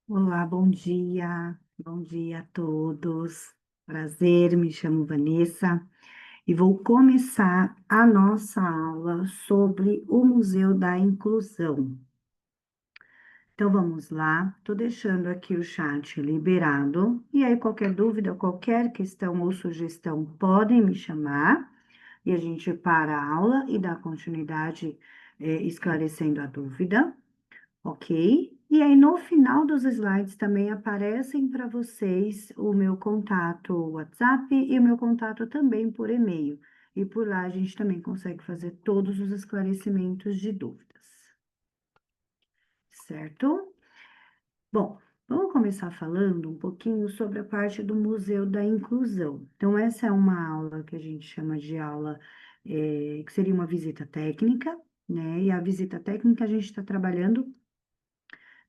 Olá, bom dia a todos. Prazer, me chamo Vanessa e vou começar a nossa aula sobre o Museu da Inclusão. Então vamos lá, estou deixando aqui o chat liberado e aí qualquer dúvida, qualquer questão ou sugestão podem me chamar e a gente para a aula e dá continuidade, esclarecendo a dúvida. Ok? E aí, no final dos slides também aparecem para vocês o meu contato WhatsApp e o meu contato também por e-mail. E por lá a gente também consegue fazer todos os esclarecimentos de dúvidas, certo? Bom, vamos começar falando um pouquinho sobre a parte do Museu da Inclusão. Então, essa é uma aula que a gente chama de aula, que seria uma visita técnica, né? E a visita técnica a gente está trabalhando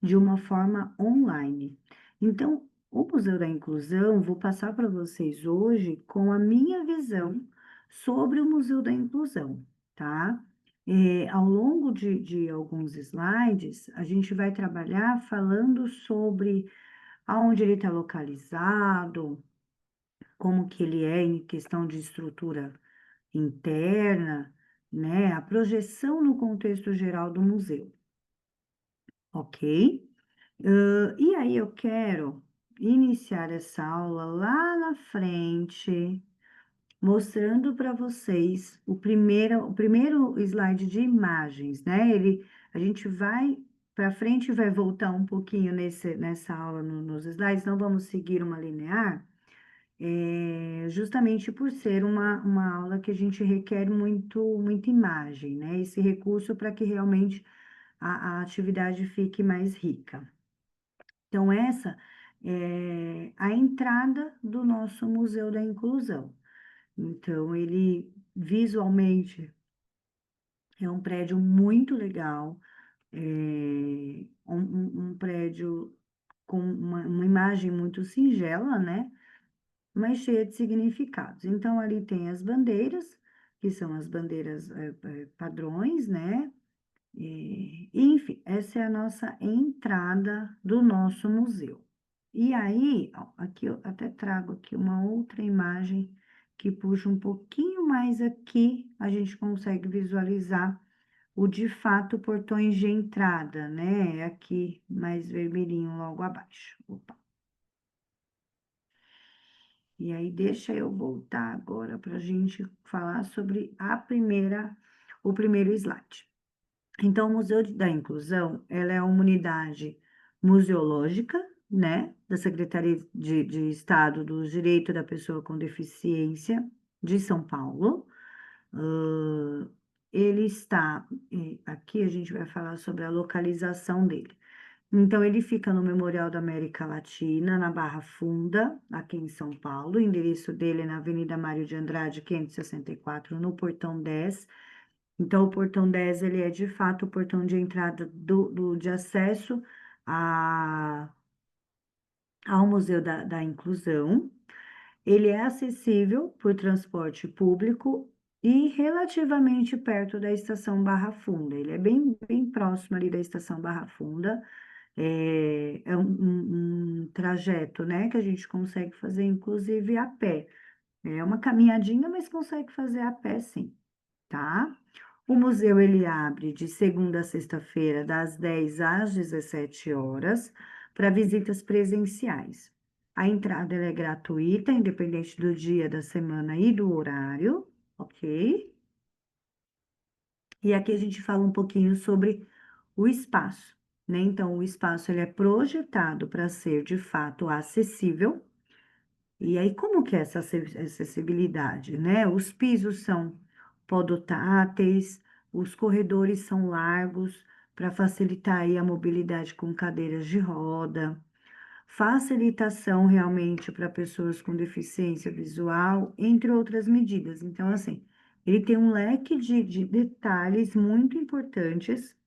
de uma forma online. Então, o Museu da Inclusão, vou passar para vocês hoje com a minha visão sobre o Museu da Inclusão, tá? Ao longo de alguns slides, a gente vai trabalhar falando sobre aonde ele está localizado, como que ele é em questão de estrutura interna, né? A projeção no contexto geral do museu, ok? E aí eu quero iniciar essa aula lá na frente, mostrando para vocês o primeiro slide de imagens, né? A gente vai para frente e vai voltar um pouquinho nessa aula nos slides, não vamos seguir uma linear, justamente por ser uma aula que a gente requer muita imagem, né? Esse recurso para que realmente a atividade fique mais rica. Então, essa é a entrada do nosso Museu da Inclusão. Então, ele visualmente é um prédio muito legal, um prédio com uma imagem muito singela, né? Mas cheia de significados. Então, ali tem as bandeiras, que são as bandeiras padrões, né? Enfim, essa é a nossa entrada do nosso museu. E aí, ó, aqui eu até trago aqui uma outra imagem que puxa um pouquinho mais aqui, a gente consegue visualizar o de fato portões de entrada, né? Aqui mais vermelhinho logo abaixo. Opa. E aí, deixa eu voltar agora para a gente falar sobre o primeiro slide. Então, o Museu da Inclusão, ela é uma unidade museológica, né, da Secretaria de Estado dos Direitos da Pessoa com Deficiência de São Paulo. Ahn, ele está, aqui a gente vai falar sobre a localização dele. Então, ele fica no Memorial da América Latina, na Barra Funda, aqui em São Paulo. O endereço dele é na Avenida Mário de Andrade, 564, no Portão 10. Então, o portão 10 ele é de fato o portão de entrada de acesso a, ao Museu da Inclusão. Ele é acessível por transporte público e relativamente perto da estação Barra Funda. Ele é bem próximo ali da estação Barra Funda. É um trajeto, né, que a gente consegue fazer, inclusive, a pé. É uma caminhadinha, mas consegue fazer a pé, sim, tá? O museu ele abre de segunda a sexta-feira, das 10 às 17 horas, para visitas presenciais. A entrada ela é gratuita, independente do dia da semana e do horário, ok? E aqui a gente fala um pouquinho sobre o espaço, né? Então, o espaço ele é projetado para ser de fato acessível. E aí, como que é essa acessibilidade, né? Os pisos são podotáteis, os corredores são largos para facilitar aí a mobilidade com cadeiras de roda, facilitação realmente para pessoas com deficiência visual, entre outras medidas. Então, assim, ele tem um leque de detalhes muito importantes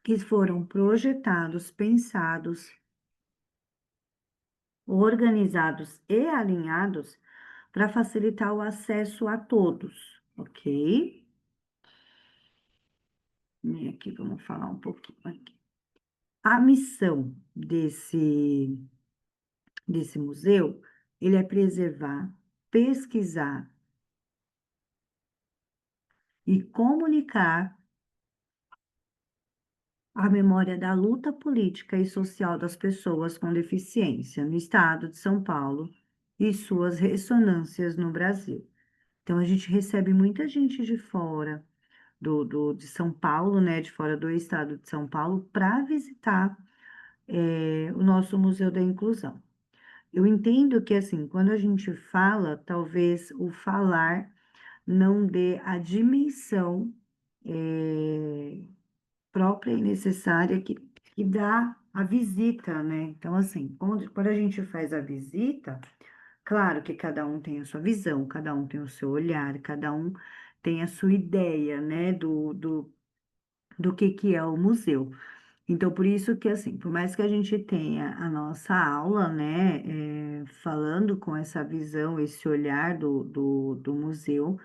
que foram projetados, pensados, organizados e alinhados para facilitar o acesso a todos, ok? E aqui vamos falar um pouquinho aqui. A missão desse museu, ele é preservar, pesquisar e comunicar a memória da luta política e social das pessoas com deficiência no estado de São Paulo e suas ressonâncias no Brasil. Então, a gente recebe muita gente de fora de São Paulo, né, de fora do estado de São Paulo, para visitar o nosso Museu da Inclusão. Eu entendo que, assim, quando a gente fala, talvez o falar não dê a dimensão eh, própria e necessária que dá a visita, né? Então, assim, quando a gente faz a visita, claro que cada um tem a sua visão, cada um tem o seu olhar, cada um tem a sua ideia, né, do que é o museu. Então, por isso que, assim, por mais que a gente tenha a nossa aula, né, falando com essa visão, esse olhar do museu,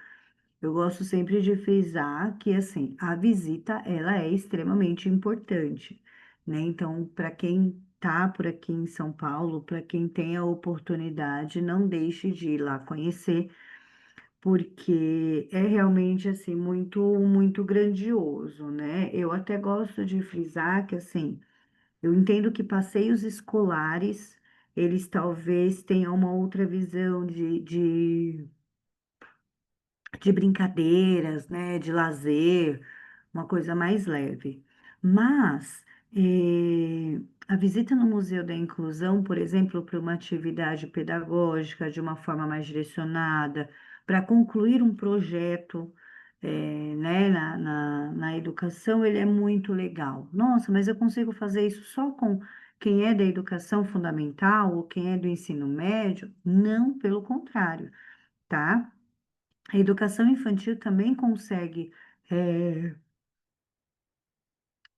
eu gosto sempre de frisar que, assim, a visita, ela é extremamente importante, né? Então, para quem tá por aqui em São Paulo, para quem tem a oportunidade, não deixe de ir lá conhecer, porque é realmente, assim, muito grandioso, né? Eu até gosto de frisar que, assim, eu entendo que passeios escolares, eles talvez tenham uma outra visão de brincadeiras, né, de lazer, uma coisa mais leve. Mas a visita no Museu da Inclusão, por exemplo, para uma atividade pedagógica de uma forma mais direcionada, para concluir um projeto, né, na educação, ele é muito legal. Nossa, mas eu consigo fazer isso só com quem é da educação fundamental ou quem é do ensino médio? Não, pelo contrário, tá? A educação infantil também consegue eh,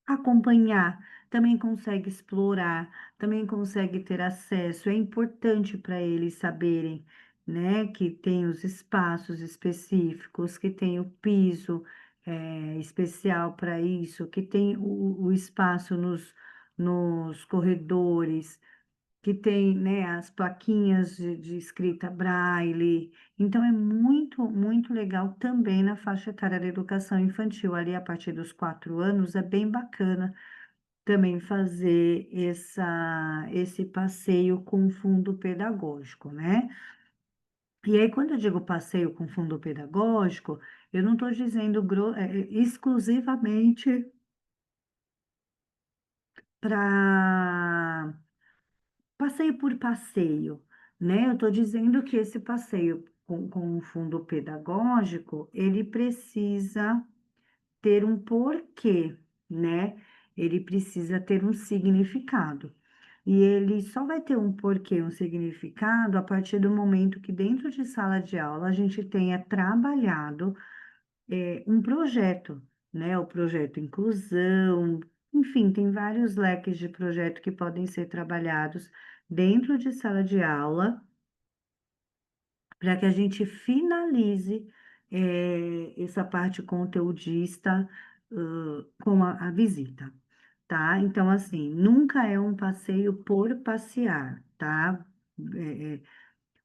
acompanhar, também consegue explorar, também consegue ter acesso. É importante para eles saberem, né, que tem os espaços específicos, que tem o piso especial para isso, que tem o espaço nos corredores, que tem, né, as plaquinhas de escrita braille. Então, é muito legal também na faixa etária da educação infantil, ali a partir dos 4 anos, é bem bacana também fazer esse passeio com fundo pedagógico, né? E aí, quando eu digo passeio com fundo pedagógico, eu não estou dizendo exclusivamente para passeio por passeio, né? Eu estou dizendo que esse passeio com o fundo pedagógico, ele precisa ter um porquê, né? Ele precisa ter um significado. E ele só vai ter um porquê, um significado, a partir do momento que dentro de sala de aula a gente tenha trabalhado um projeto, né? O projeto inclusão, enfim, tem vários leques de projeto que podem ser trabalhados dentro de sala de aula para que a gente finalize essa parte conteudista com a visita, tá? Então, assim, nunca é um passeio por passear, tá? É,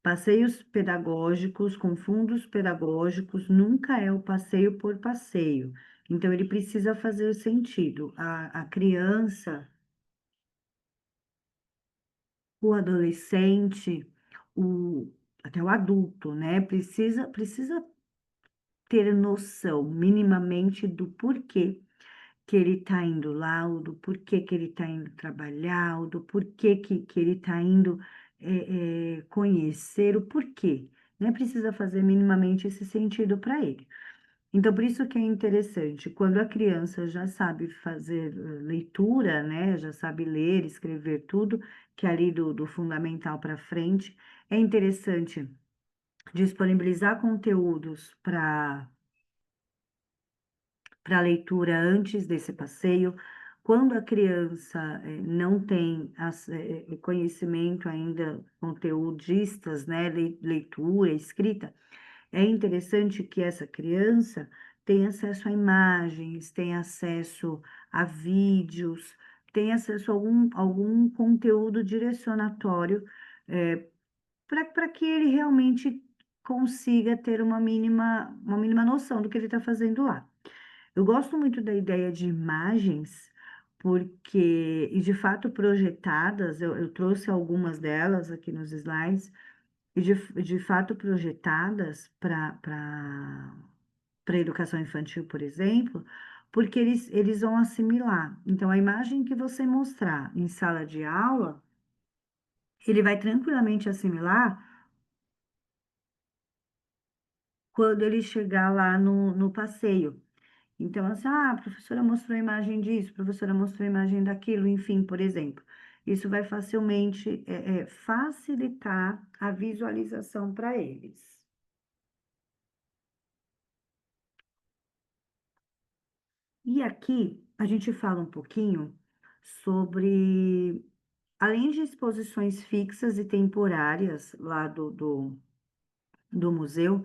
Passeios pedagógicos, com fundos pedagógicos, nunca é o passeio por passeio. Então, ele precisa fazer sentido. A criança, o adolescente, até o adulto, né? Precisa ter noção minimamente do porquê que ele está indo lá, ou do porquê que ele está indo trabalhar, ou do porquê que ele está indo conhecer o porquê, né? Precisa fazer minimamente esse sentido para ele. Então, por isso que é interessante, quando a criança já sabe fazer leitura, né? Já sabe ler, escrever tudo, que é ali do fundamental para frente, é interessante disponibilizar conteúdos para leitura antes desse passeio. Quando a criança não tem conhecimento ainda, conteudistas, né, leitura, escrita, é interessante que essa criança tenha acesso a imagens, tenha acesso a vídeos, tem acesso a algum conteúdo direcionatório, para que ele realmente consiga ter uma mínima noção do que ele está fazendo lá. Eu gosto muito da ideia de imagens, porque, e de fato projetadas, eu trouxe algumas delas aqui nos slides, e de fato projetadas para a educação infantil, por exemplo, porque eles vão assimilar. Então, a imagem que você mostrar em sala de aula, ele vai tranquilamente assimilar quando ele chegar lá no passeio. Então, assim, a professora mostrou a imagem disso, a professora mostrou a imagem daquilo, enfim, por exemplo. Isso vai facilmente facilitar a visualização para eles. E aqui a gente fala um pouquinho sobre, além de exposições fixas e temporárias lá do museu,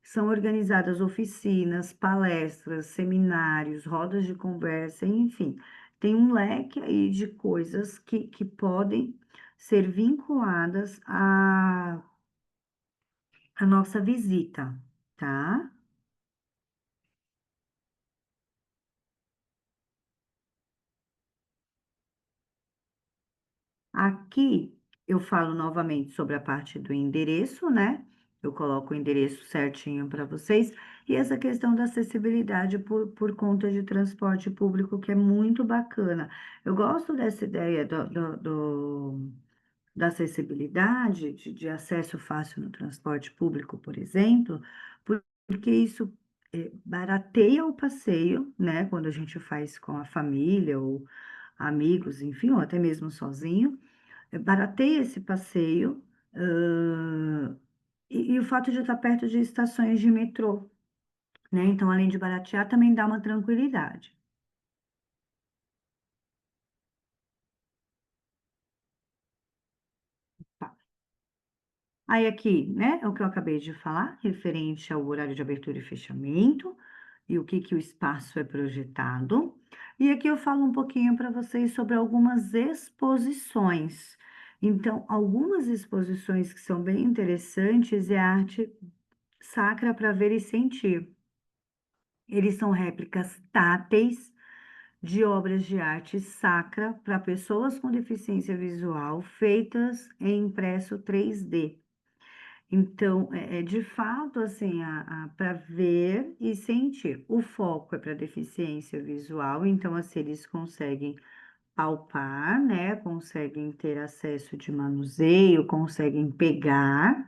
são organizadas oficinas, palestras, seminários, rodas de conversa, enfim, tem um leque aí de coisas que podem ser vinculadas à nossa visita, tá? Aqui eu falo novamente sobre a parte do endereço, né? Eu coloco o endereço certinho para vocês. E essa questão da acessibilidade por conta de transporte público, que é muito bacana. Eu gosto dessa ideia da acessibilidade, de acesso fácil no transporte público, por exemplo, porque isso barateia o passeio, né? Quando a gente faz com a família ou amigos, enfim, ou até mesmo sozinho. Barateia esse passeio, e o fato de estar perto de estações de metrô, né? Então, além de baratear, também dá uma tranquilidade. Tá. Aí aqui, né, é o que eu acabei de falar, referente ao horário de abertura e fechamento, e o que que o espaço é projetado. E aqui eu falo um pouquinho para vocês sobre algumas exposições. Então, algumas exposições que são bem interessantes é a arte sacra para ver e sentir. Eles são réplicas táteis de obras de arte sacra para pessoas com deficiência visual, feitas em impresso 3D. Então, de fato assim, para ver e sentir. O foco é para deficiência visual, então assim, eles conseguem palpar, né? Conseguem ter acesso de manuseio, conseguem pegar.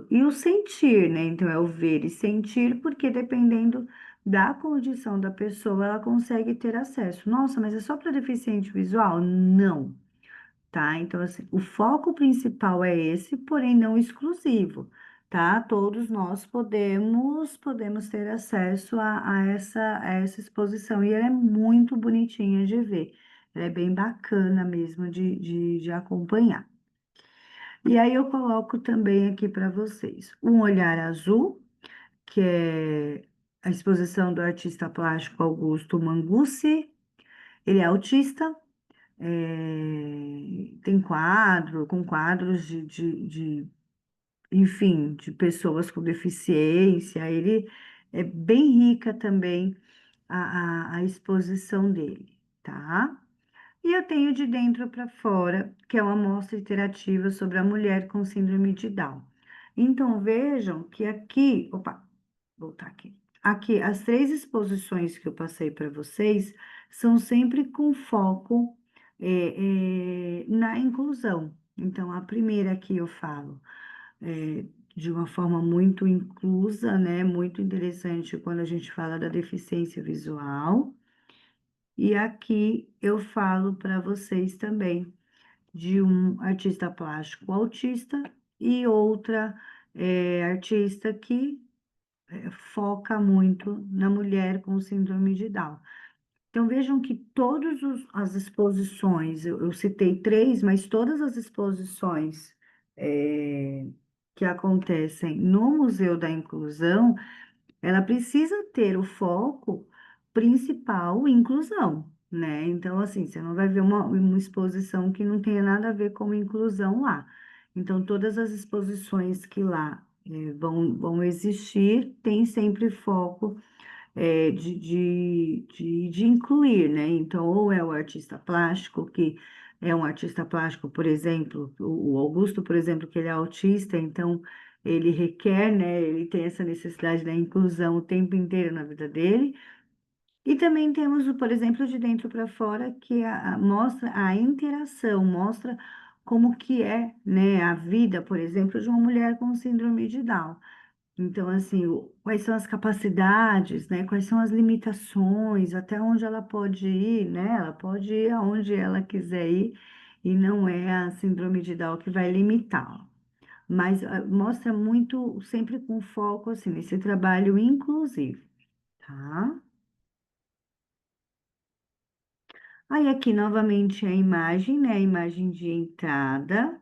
E o sentir, né? Então, é o ver e sentir, porque dependendo da condição da pessoa, ela consegue ter acesso. Nossa, mas é só para deficiente visual? Não, tá? Então, assim, o foco principal é esse, porém não exclusivo, tá? Todos nós podemos ter acesso a essa exposição, e ela é muito bonitinha de ver. Ela é bem bacana mesmo de acompanhar. E aí eu coloco também aqui para vocês Um Olhar Azul, que é a exposição do artista plástico Augusto Mangucci. Ele é autista, tem quadros enfim, de pessoas com deficiência. Ele é bem rica também a exposição dele, tá? E eu tenho De Dentro para Fora, que é uma mostra interativa sobre a mulher com síndrome de Down. Então, vejam que aqui, opa, voltar aqui. Aqui, as três exposições que eu passei para vocês são sempre com foco na inclusão. Então, a primeira aqui eu falo de uma forma muito inclusa, né? Muito interessante quando a gente fala da deficiência visual. E aqui eu falo para vocês também de um artista plástico autista e outra artista que foca muito na mulher com síndrome de Down. Então vejam que todas as exposições, eu citei três, mas todas as exposições que acontecem no Museu da Inclusão, ela precisa ter o foco principal inclusão, né? Então, assim, você não vai ver uma exposição que não tenha nada a ver com inclusão lá. Então, todas as exposições que lá vão existir, tem sempre foco de incluir, né? Então, ou é o artista plástico, que é um artista plástico, por exemplo, o Augusto, por exemplo, que ele é autista, então ele requer, né? Ele tem essa necessidade da inclusão o tempo inteiro na vida dele. E também temos, por exemplo, de dentro para fora, que mostra a interação, mostra como que é, né, a vida, por exemplo, de uma mulher com síndrome de Down. Então, assim, quais são as capacidades, né? Quais são as limitações, até onde ela pode ir, né? Ela pode ir aonde ela quiser ir, e não é a síndrome de Down que vai limitá-la. Mas mostra muito, sempre com foco, assim, nesse trabalho inclusivo, tá? Aí aqui novamente a imagem, né? A imagem de entrada.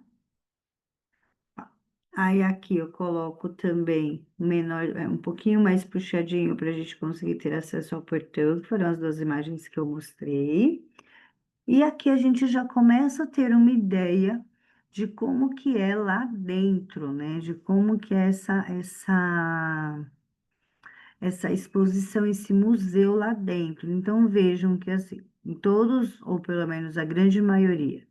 Aí aqui eu coloco também menor, um pouquinho mais puxadinho para a gente conseguir ter acesso ao portão, que foram as duas imagens que eu mostrei. E aqui a gente já começa a ter uma ideia de como que é lá dentro, né? De como que é essa exposição, esse museu lá dentro. Então vejam que assim, em todos, ou pelo menos a grande maioria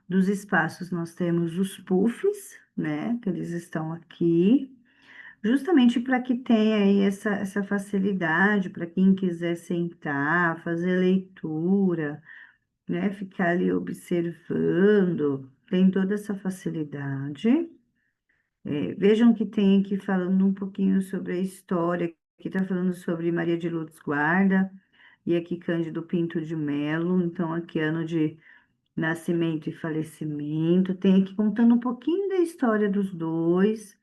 dos espaços, nós temos os puffs, né? Que eles estão aqui. Justamente para que tenha aí essa facilidade, para quem quiser sentar, fazer leitura, né? Ficar ali observando, tem toda essa facilidade. Vejam que tem aqui falando um pouquinho sobre a história, que está falando sobre Maria de Lourdes Guarda, e aqui Cândido Pinto de Melo, então aqui ano de nascimento e falecimento. Tem aqui contando um pouquinho da história dos dois,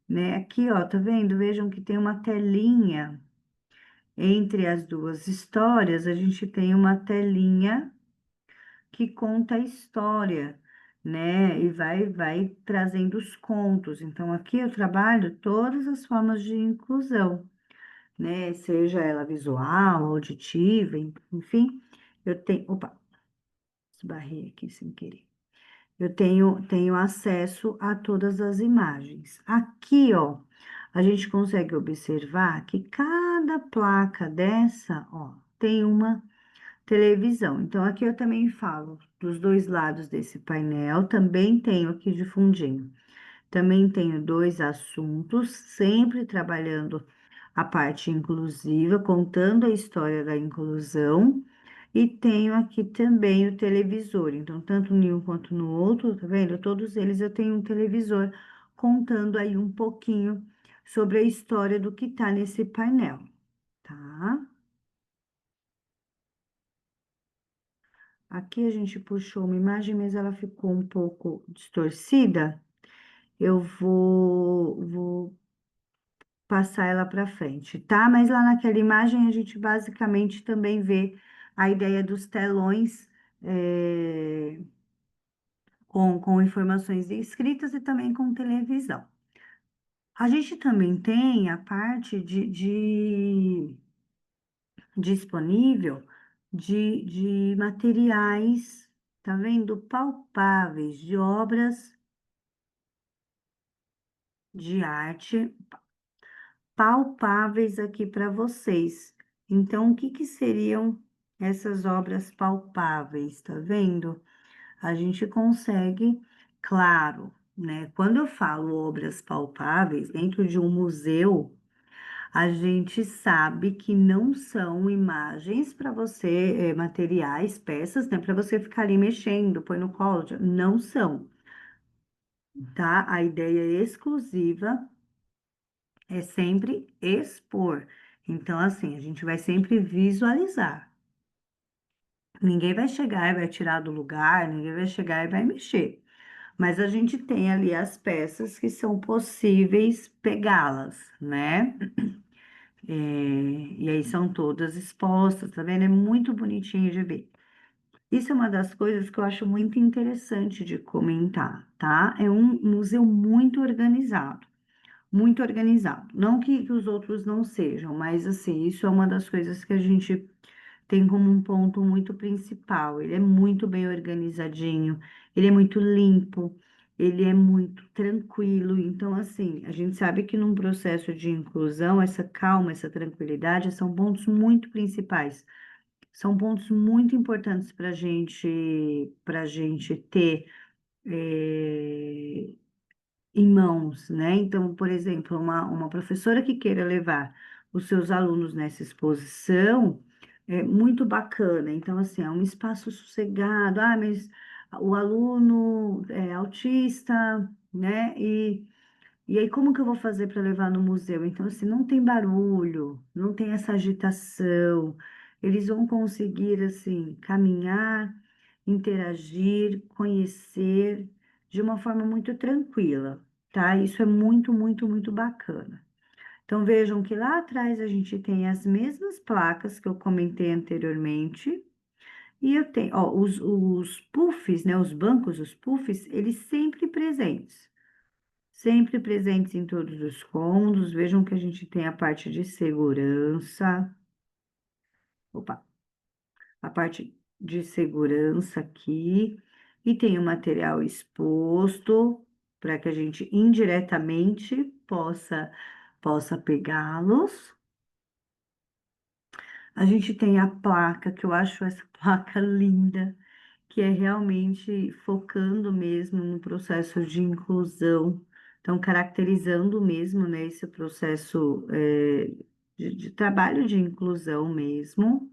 né? Aqui, ó, tá vendo? Vejam que tem uma telinha entre as duas histórias, a gente tem uma telinha que conta a história, né? E vai trazendo os contos. Então, aqui eu trabalho todas as formas de inclusão, né? Seja ela visual, auditiva, enfim, eu tenho. Opa, esbarrei aqui sem querer. Eu tenho acesso a todas as imagens. Aqui, ó, a gente consegue observar que cada placa dessa, ó, tem uma televisão. Então, aqui eu também falo dos dois lados desse painel, também tenho aqui de fundinho. Também tenho dois assuntos, sempre trabalhando a parte inclusiva, contando a história da inclusão. E tenho aqui também o televisor. Então, tanto em um quanto no outro, tá vendo? Todos eles eu tenho um televisor contando aí um pouquinho sobre a história do que tá nesse painel, tá? Aqui a gente puxou uma imagem, mas ela ficou um pouco distorcida. Eu vou passar ela para frente, tá? Mas lá naquela imagem a gente basicamente também vê a ideia dos telões. Com informações escritas e também com televisão. A gente também tem a parte disponível de materiais, tá vendo? Palpáveis, de obras de arte palpáveis aqui para vocês. Então, o que que seriam essas obras palpáveis, tá vendo? A gente consegue, claro, né? Quando eu falo obras palpáveis dentro de um museu, a gente sabe que não são imagens para você, materiais, peças, né? Para você ficar ali mexendo, põe no colo, não são, tá? A ideia exclusiva é sempre expor. Então, assim, a gente vai sempre visualizar. Ninguém vai chegar e vai tirar do lugar, ninguém vai chegar e vai mexer. Mas a gente tem ali as peças que são possíveis pegá-las, né? E aí são todas expostas, tá vendo? É muito bonitinho de ver. Isso é uma das coisas que eu acho muito interessante de comentar, tá? É um museu muito organizado, muito organizado. Não que os outros não sejam, mas assim, isso é uma das coisas que a gente tem como um ponto muito principal. Ele é muito bem organizadinho, ele é muito limpo, ele é muito tranquilo. Então, assim, a gente sabe que num processo de inclusão, essa calma, essa tranquilidade são pontos muito principais. São pontos muito importantes para gente ter eh, em mãos, né? Então, por exemplo, uma professora que queira levar os seus alunos nessa exposição é muito bacana. Então, assim, é um espaço sossegado. Ah, mas o aluno é autista, né? E aí, como que eu vou fazer para levar no museu? Então, assim, não tem barulho, não tem essa agitação. Eles vão conseguir, assim, caminhar, interagir, conhecer de uma forma muito tranquila, tá? Isso é muito, muito, muito bacana. Então, vejam que lá atrás a gente tem as mesmas placas que eu comentei anteriormente. E eu tenho, ó, os puffs, né? Os bancos, os puffs, eles sempre presentes em todos os cômodos. Vejam que a gente tem a parte de segurança. Opa, a parte de segurança aqui. E tem o material exposto para que a gente indiretamente possa pegá-los. A gente tem a placa, que eu acho essa placa linda, que é realmente focando mesmo no processo de inclusão, então caracterizando mesmo, né, esse processo de trabalho de inclusão mesmo.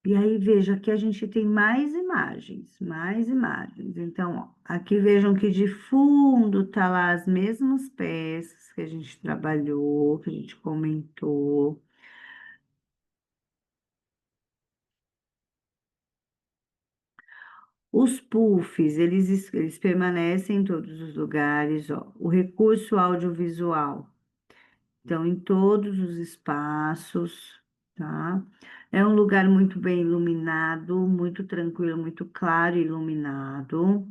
E aí veja que a gente tem mais imagens, mais imagens. Então, ó, aqui vejam que de fundo tá lá as mesmas peças que a gente trabalhou, que a gente comentou. Os puffs, eles permanecem em todos os lugares, ó. O recurso audiovisual, então, em todos os espaços, tá? É um lugar muito bem iluminado, muito tranquilo, muito claro e iluminado.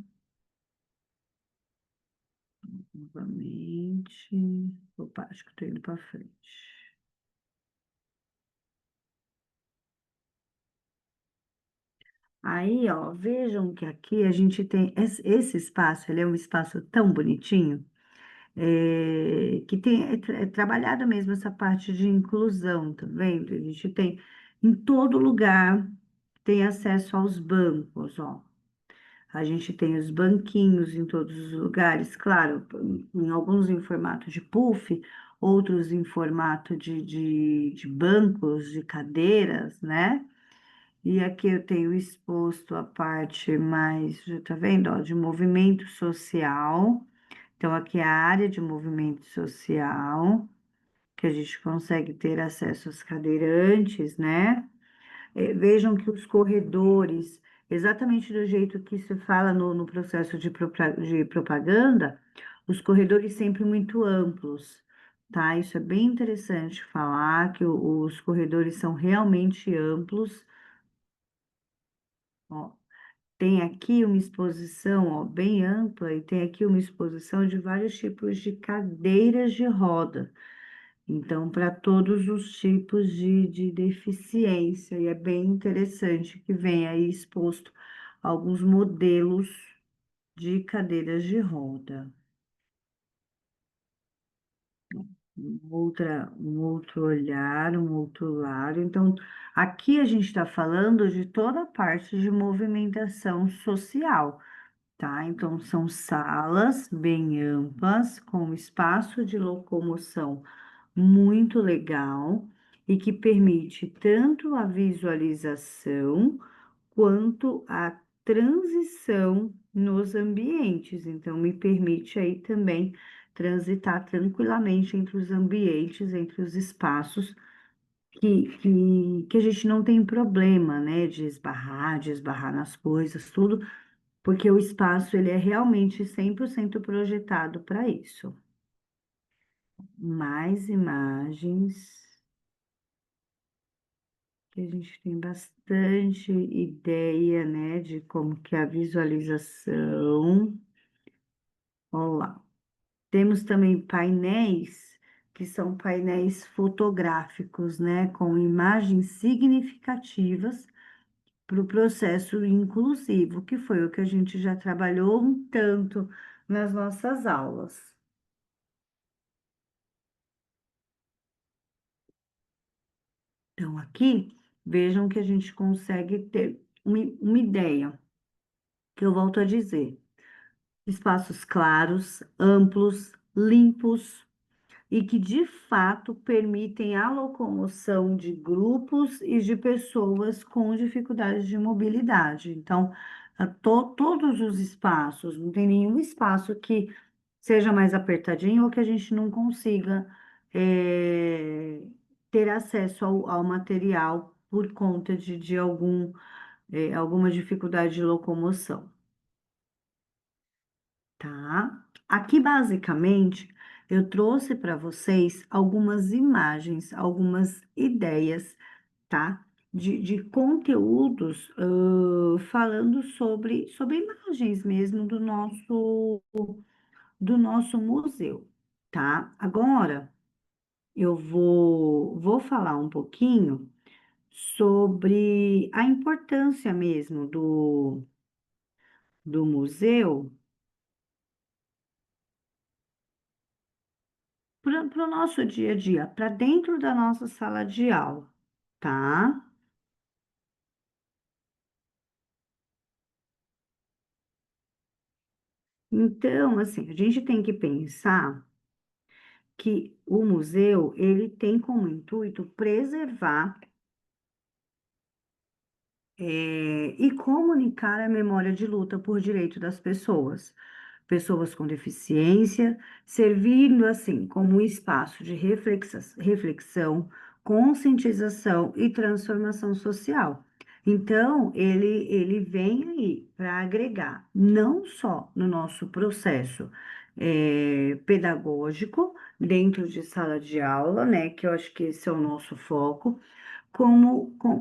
Novamente. Opa, acho que estou indo para frente. Aí, ó, vejam que aqui a gente tem esse espaço, ele é um espaço tão bonitinho. Que tem trabalhado mesmo essa parte de inclusão, tá vendo? A gente tem em todo lugar tem acesso aos bancos, ó. A gente tem os banquinhos em todos os lugares, claro, em alguns em formato de puff, outros em formato de bancos, de cadeiras, né? E aqui eu tenho exposto a parte mais, já tá vendo, ó, de movimento social. Então, aqui é a área de movimento social, que a gente consegue ter acesso aos cadeirantes, né? Vejam que os corredores, exatamente do jeito que se fala no processo de propaganda, os corredores sempre muito amplos, tá? Isso é bem interessante falar, que os corredores são realmente amplos. Ó, tem aqui uma exposição, ó, bem ampla, e tem aqui uma exposição de vários tipos de cadeiras de roda. Então, para todos os tipos de deficiência, e é bem interessante que venha aí exposto alguns modelos de cadeiras de roda. Um outro olhar, um outro lado. Então, aqui a gente está falando de toda a parte de movimentação social, tá? Então, são salas bem amplas, com espaço de locomoção muito legal e que permite tanto a visualização quanto a transição nos ambientes. Então, me permite aí também transitar tranquilamente entre os ambientes, entre os espaços que a gente não tem problema, né, de esbarrar nas coisas, tudo, porque o espaço ele é realmente 100% projetado para isso. Mais imagens, que a gente tem bastante ideia, né, de como que é a visualização. Olha lá. Temos também painéis que são painéis fotográficos, né, com imagens significativas para o processo inclusivo, que foi o que a gente já trabalhou um tanto nas nossas aulas. Então, aqui, vejam que a gente consegue ter uma ideia, que eu volto a dizer: espaços claros, amplos, limpos, e que de fato permitem a locomoção de grupos e de pessoas com dificuldades de mobilidade. Então, todos os espaços, não tem nenhum espaço que seja mais apertadinho ou que a gente não consiga ter acesso ao material por conta de alguma dificuldade de locomoção, tá? Aqui, basicamente, eu trouxe para vocês algumas imagens, algumas ideias, tá? De conteúdos, falando sobre imagens mesmo do nosso museu, tá? Agora, eu vou falar um pouquinho sobre a importância mesmo do museu para o nosso dia a dia, para dentro da nossa sala de aula, tá? Então, assim, a gente tem que pensar que o museu, ele tem como intuito preservar, e comunicar a memória de luta por direito das pessoas com deficiência, servindo assim como um espaço de reflexão, conscientização e transformação social. Então, ele vem aí para agregar, não só no nosso processo pedagógico, dentro de sala de aula, né, que eu acho que esse é o nosso foco,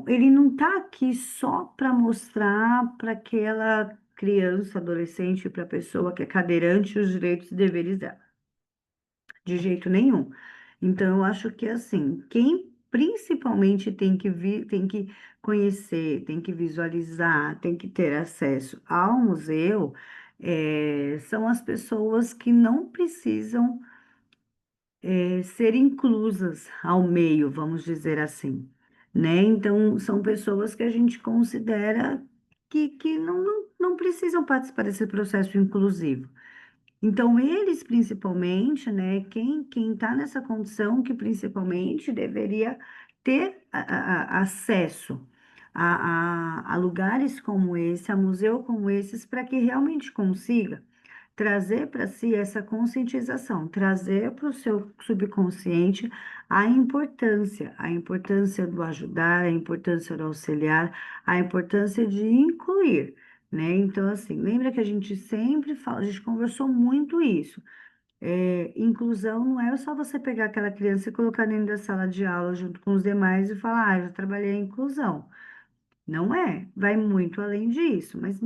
ele não está aqui só para mostrar para aquela criança, adolescente, para a pessoa que é cadeirante os direitos e deveres dela, de jeito nenhum. Então, eu acho que assim, quem principalmente tem que conhecer, tem que visualizar, tem que ter acesso ao museu, são as pessoas que não precisam ser inclusas ao meio, vamos dizer assim, né? Então, são pessoas que a gente considera que não precisam participar desse processo inclusivo. Então, eles principalmente, né, quem está nessa condição que principalmente deveria ter acesso a lugares como esse, a museu como esses, para que realmente consiga trazer para si essa conscientização, trazer para o seu subconsciente a importância do ajudar, a importância do auxiliar, a importância de incluir, né? Então, assim, lembra que a gente sempre fala, a gente conversou muito isso. Inclusão não é só você pegar aquela criança e colocar dentro da sala de aula junto com os demais e falar, ah, eu já trabalhei a inclusão. Não é, vai muito além disso, mas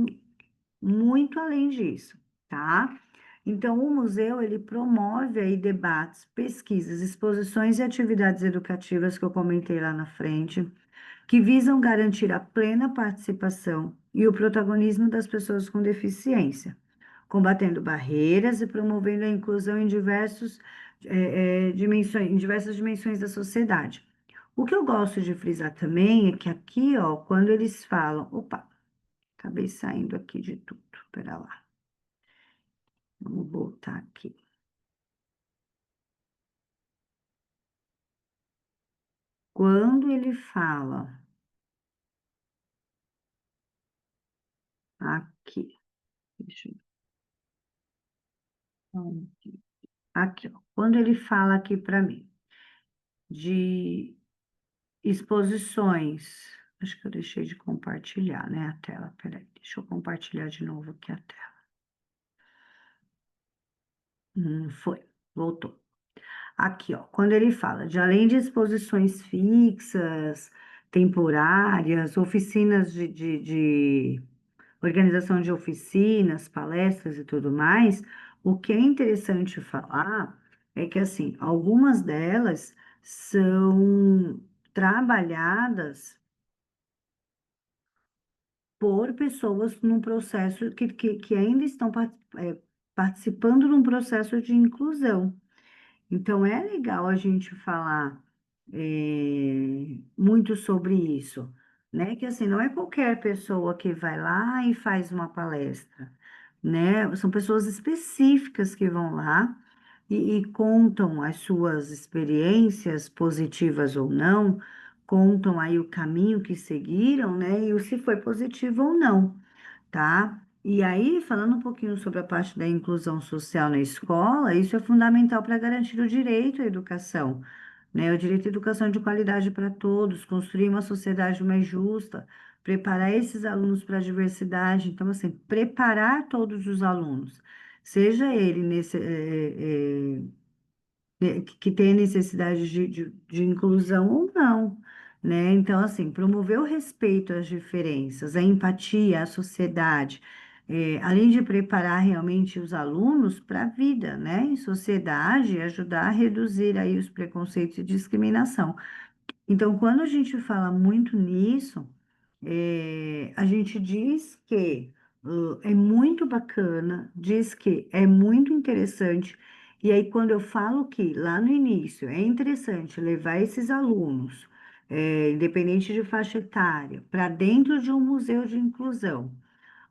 muito além disso, tá? Então, o museu, ele promove aí debates, pesquisas, exposições e atividades educativas que eu comentei lá na frente, que visam garantir a plena participação e o protagonismo das pessoas com deficiência, combatendo barreiras e promovendo a inclusão em diversas dimensões da sociedade. O que eu gosto de frisar também é que aqui, ó, quando eles falam, opa, acabei saindo aqui de tudo, pera lá, vamos voltar aqui. Quando ele fala aqui, deixa eu aqui, ó, quando ele fala aqui para mim de exposições, acho que eu deixei de compartilhar, né, a tela, peraí, deixa eu compartilhar de novo aqui a tela. Foi, voltou. Aqui, ó, quando ele fala de além de exposições fixas, temporárias, oficinas de organização de oficinas, palestras e tudo mais, o que é interessante falar é que, assim, algumas delas são trabalhadas por pessoas num processo que ainda estão participando de um processo de inclusão. Então, é legal a gente falar muito sobre isso, né? Que assim, não é qualquer pessoa que vai lá e faz uma palestra, né? São pessoas específicas que vão lá e contam as suas experiências, positivas ou não, contam aí o caminho que seguiram, né? E o se foi positivo ou não, tá? E aí, falando um pouquinho sobre a parte da inclusão social na escola, isso é fundamental para garantir o direito à educação, né? O direito à educação de qualidade para todos, construir uma sociedade mais justa, preparar esses alunos para a diversidade. Então, assim, preparar todos os alunos, seja ele que tem necessidade de inclusão ou não, né? Então, assim, promover o respeito às diferenças, a empatia, à sociedade, além de preparar realmente os alunos para a vida, né? Em sociedade, e ajudar a reduzir aí os preconceitos e discriminação. Então, quando a gente fala muito nisso, a gente diz que é muito bacana, diz que é muito interessante. E aí, quando eu falo que lá no início é interessante levar esses alunos, independente de faixa etária, para dentro de um museu de inclusão,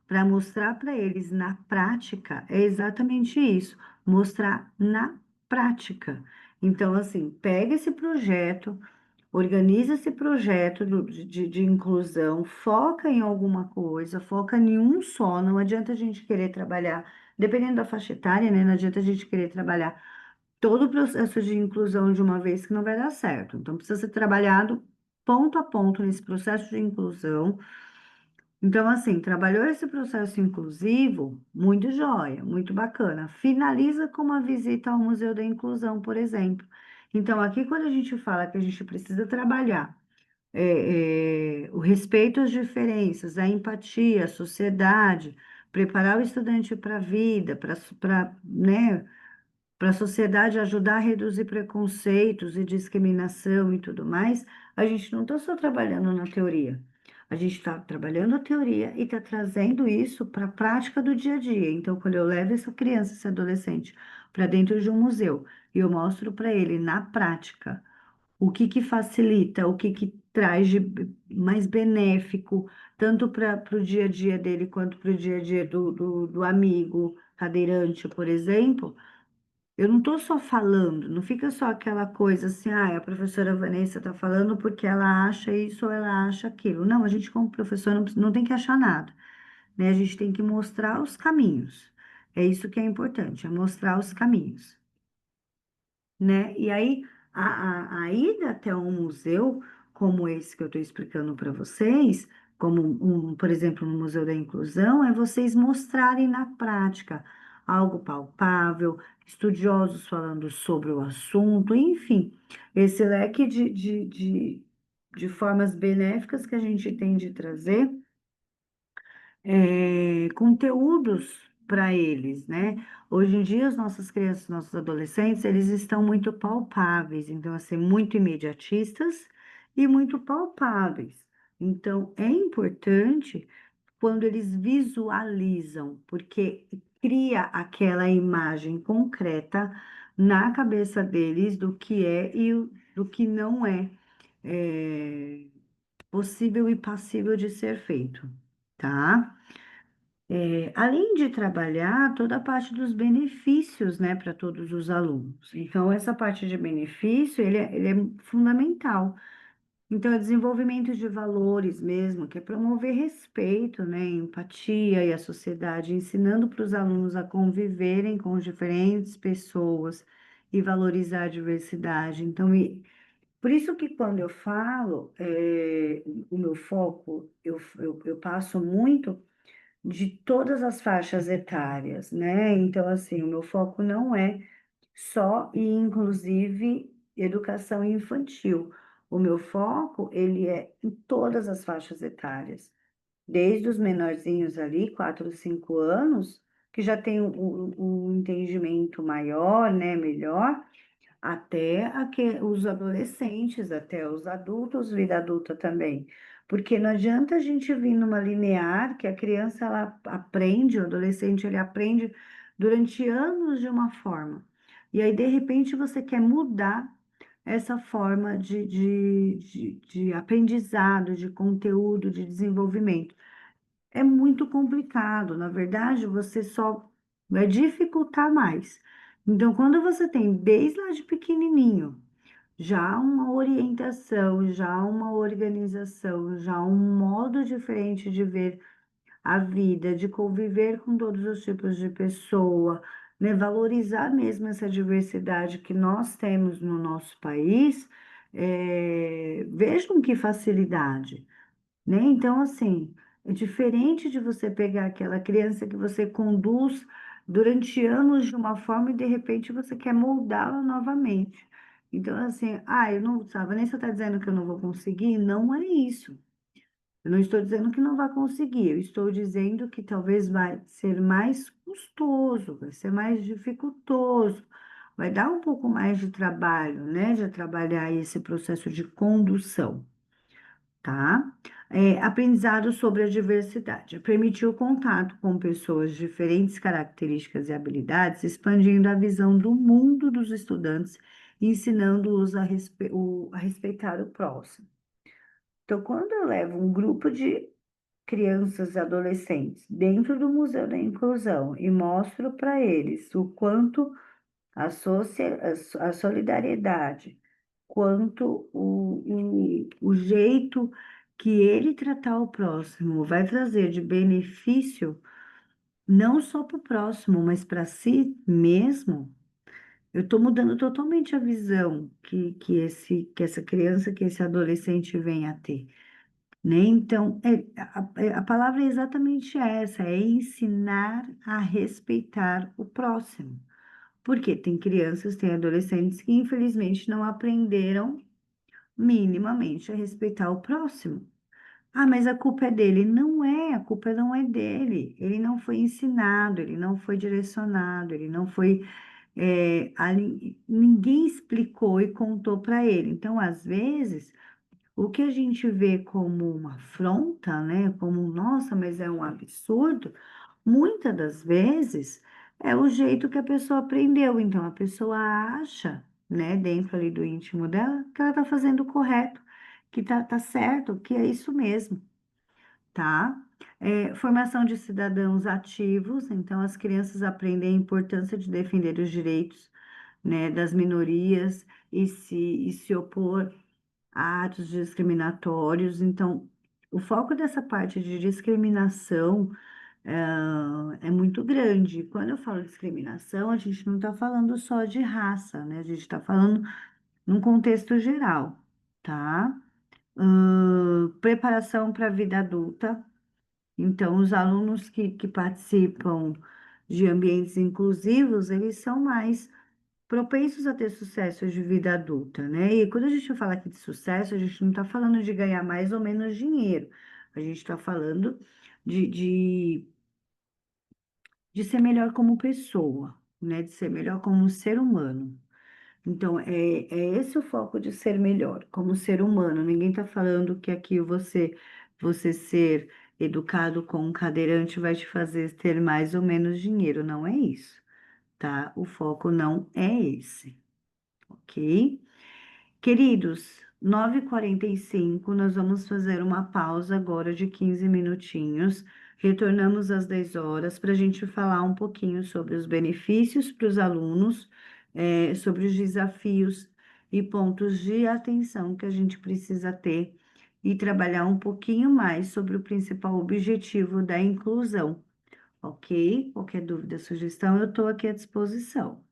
para mostrar para eles na prática, é exatamente isso, mostrar na prática. Então, assim, pega esse projeto. Organiza esse projeto de inclusão, foca em alguma coisa, foca em um só. Não adianta a gente querer trabalhar, dependendo da faixa etária, né? Não adianta a gente querer trabalhar todo o processo de inclusão de uma vez que não vai dar certo. Então, precisa ser trabalhado ponto a ponto nesse processo de inclusão. Então, assim, trabalhou esse processo inclusivo, muito jóia, muito bacana. Finaliza com uma visita ao Museu da Inclusão, por exemplo. Então, aqui, quando a gente fala que a gente precisa trabalhar o respeito às diferenças, a empatia, a sociedade, preparar o estudante para a vida, né, para a sociedade ajudar a reduzir preconceitos e discriminação e tudo mais, a gente não está só trabalhando na teoria. A gente está trabalhando a teoria e está trazendo isso para a prática do dia a dia. Então, quando eu levo essa criança, esse adolescente, para dentro de um museu e eu mostro para ele na prática o que facilita, o que traz de mais benéfico, tanto para o dia a dia dele quanto para o dia a dia do amigo cadeirante, por exemplo. Eu não estou só falando, não fica só aquela coisa assim, ah, a professora Vanessa está falando porque ela acha isso ou ela acha aquilo. Não, a gente, como professor, não tem que achar nada, né? A gente tem que mostrar os caminhos. É isso que é importante, é mostrar os caminhos, né? E aí, a ida até um museu como esse que eu estou explicando para vocês, como por exemplo, no Museu da Inclusão, é vocês mostrarem na prática algo palpável, estudiosos falando sobre o assunto, enfim, esse leque de formas benéficas que a gente tem de trazer conteúdos para eles, né? Hoje em dia, as nossas crianças, nossos adolescentes, eles estão muito palpáveis, então, assim, muito imediatistas e muito palpáveis. Então, é importante quando eles visualizam, porque cria aquela imagem concreta na cabeça deles do que é e do que não é, é, possível e passível de ser feito, tá? Além de trabalhar toda a parte dos benefícios, né, para todos os alunos. Então, essa parte de benefício, ele é fundamental. Então, é desenvolvimento de valores mesmo, que é promover respeito, né, empatia e a sociedade, ensinando para os alunos a conviverem com diferentes pessoas e valorizar a diversidade. Então, por isso que quando eu falo, o meu foco, eu passo muito de todas as faixas etárias, né? Então, assim, o meu foco não é só e inclusive educação infantil. O meu foco, ele é em todas as faixas etárias, desde os menorzinhos ali, 4, 5 anos, que já tem o entendimento maior, né, melhor, até os adolescentes, até os adultos, vida adulta também. Porque não adianta a gente vir numa linear que a criança ela aprende, o adolescente ele aprende durante anos de uma forma. E aí, de repente, você quer mudar essa forma de aprendizado, de conteúdo, de desenvolvimento. É muito complicado. Na verdade, você só vai dificultar mais. Então, quando você tem desde lá de pequenininho, já uma orientação, já uma organização, já um modo diferente de ver a vida, de conviver com todos os tipos de pessoa, né? Valorizar mesmo essa diversidade que nós temos no nosso país, vejam que facilidade, né? Então, assim, é diferente de você pegar aquela criança que você conduz durante anos de uma forma e de repente você quer moldá-la novamente. Então, assim, eu não, sabe, nem você está dizendo que eu não vou conseguir, não é isso. Eu não estou dizendo que não vai conseguir, eu estou dizendo que talvez vai ser mais custoso, vai ser mais dificultoso, vai dar um pouco mais de trabalho, né, de trabalhar esse processo de condução, tá? Aprendizado sobre a diversidade. Permitir o contato com pessoas de diferentes características e habilidades, expandindo a visão do mundo dos estudantes, ensinando-os a respeitar o próximo. Então, quando eu levo um grupo de crianças e adolescentes dentro do Museu da Inclusão e mostro para eles o quanto a solidariedade, quanto o jeito que ele tratar o próximo vai trazer de benefício, não só para o próximo, mas para si mesmo, eu estou mudando totalmente a visão que essa criança, que esse adolescente vem a ter, né? Então, a palavra é exatamente essa, é ensinar a respeitar o próximo. Porque tem crianças, tem adolescentes que infelizmente não aprenderam minimamente a respeitar o próximo. Mas a culpa é dele. Não é, a culpa não é dele. Ele não foi ensinado, ele não foi direcionado, ele não foi. Ninguém explicou e contou para ele. Então, às vezes. O que a gente vê como uma afronta, né? Como, nossa, mas é um absurdo, muitas das vezes é o jeito que a pessoa aprendeu. Então, a pessoa acha, né, dentro ali do íntimo dela, que ela está fazendo o correto, que tá certo, que é isso mesmo, tá? Formação de cidadãos ativos, então as crianças aprendem a importância de defender os direitos, né, das minorias e se opor a atos discriminatórios. Então, o foco dessa parte de discriminação é muito grande. Quando eu falo discriminação, a gente não está falando só de raça, né? A gente está falando num contexto geral, tá? Preparação para a vida adulta. Então, os alunos que participam de ambientes inclusivos, eles são mais propensos a ter sucesso de vida adulta, né? E quando a gente fala aqui de sucesso, a gente não está falando de ganhar mais ou menos dinheiro. A gente está falando de, de, de ser melhor como pessoa, né? De ser melhor como ser humano. Então, é esse o foco de ser melhor, como ser humano. Ninguém está falando que aqui você ser educado com um cadeirante vai te fazer ter mais ou menos dinheiro. Não é isso, tá? O foco não é esse, ok? Queridos, 9h45, nós vamos fazer uma pausa agora de 15 minutinhos. Retornamos às 10 horas para a gente falar um pouquinho sobre os benefícios para os alunos, sobre os desafios e pontos de atenção que a gente precisa ter e trabalhar um pouquinho mais sobre o principal objetivo da inclusão, ok? Qualquer dúvida, sugestão, eu estou aqui à disposição.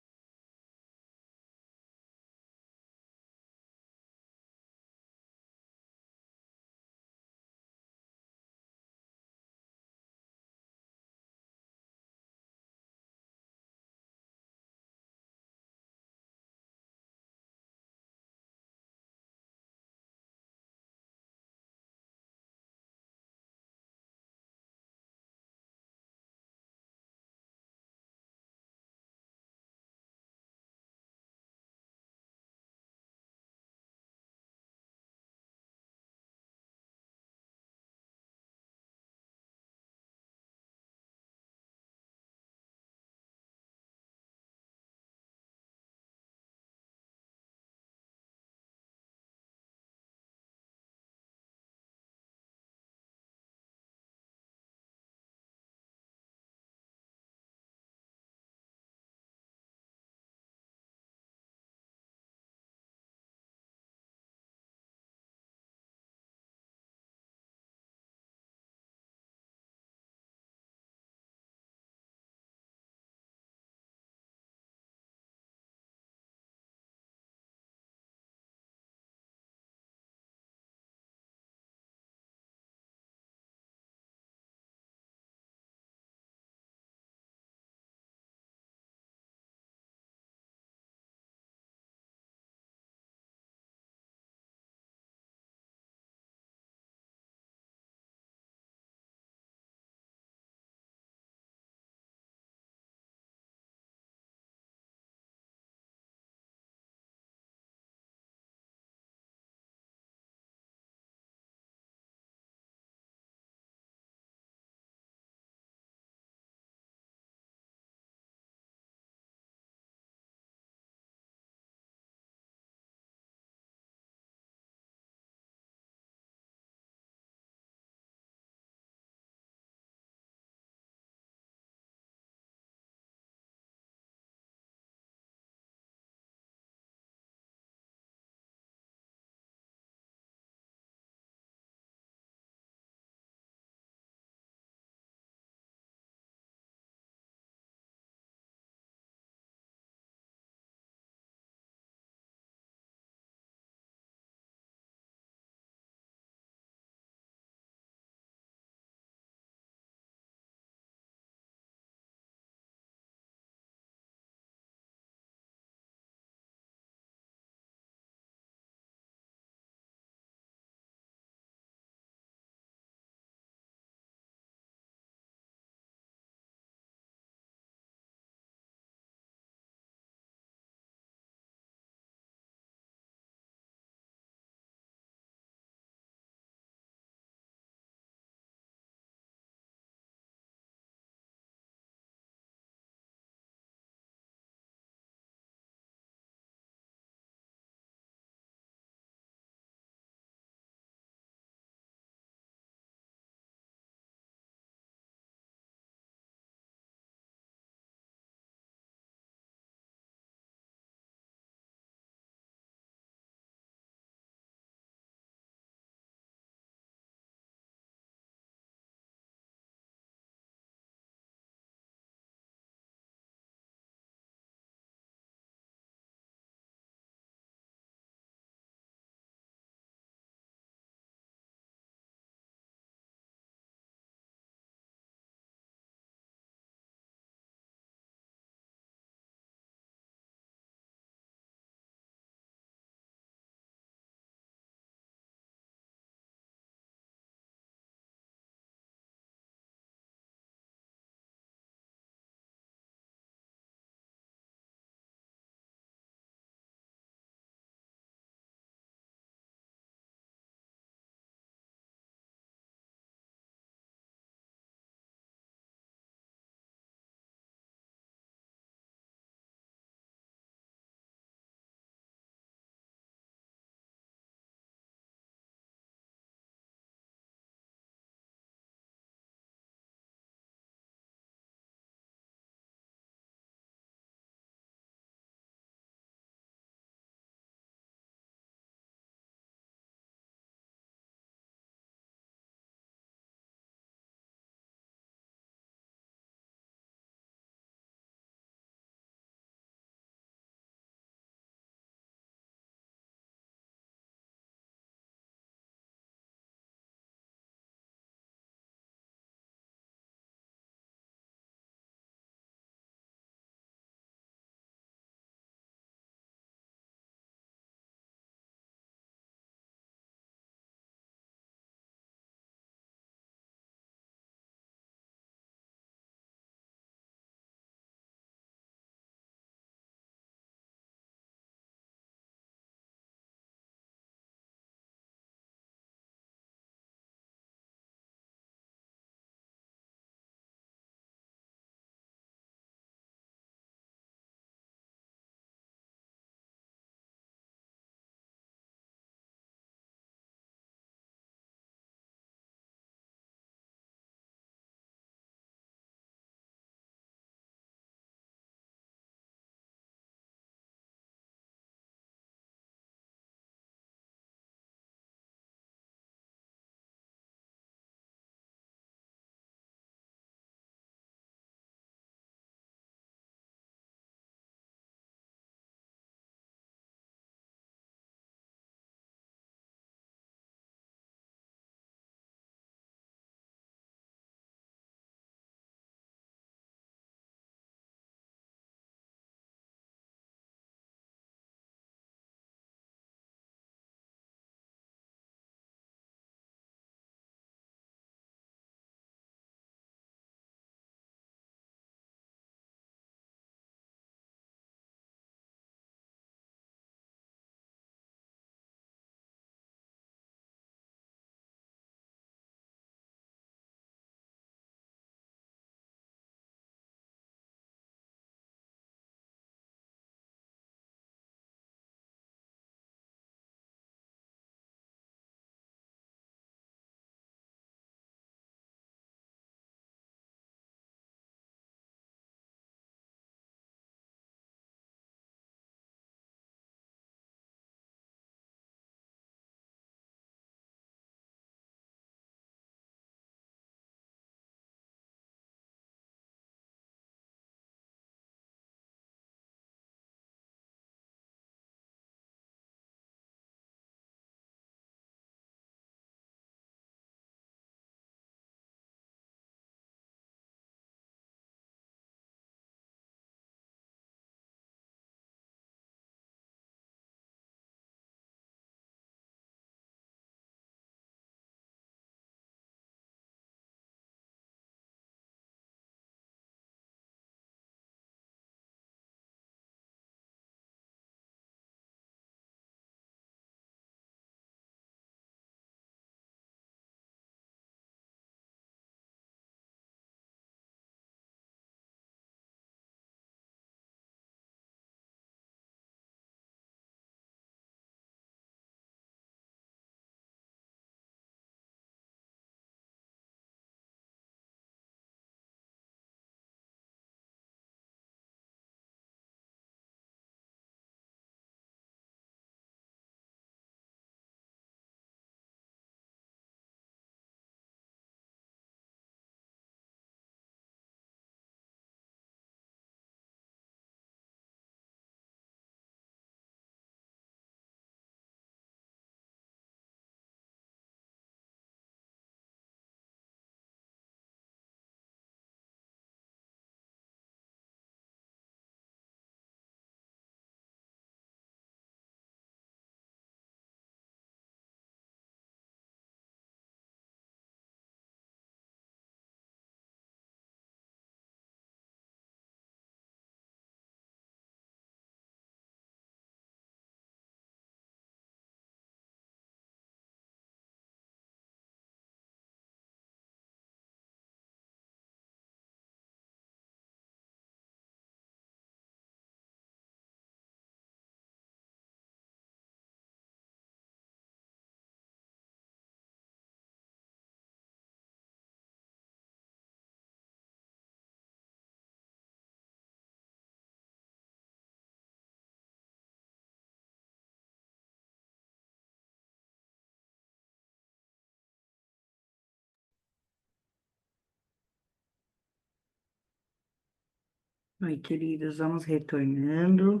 Oi, queridos, vamos retornar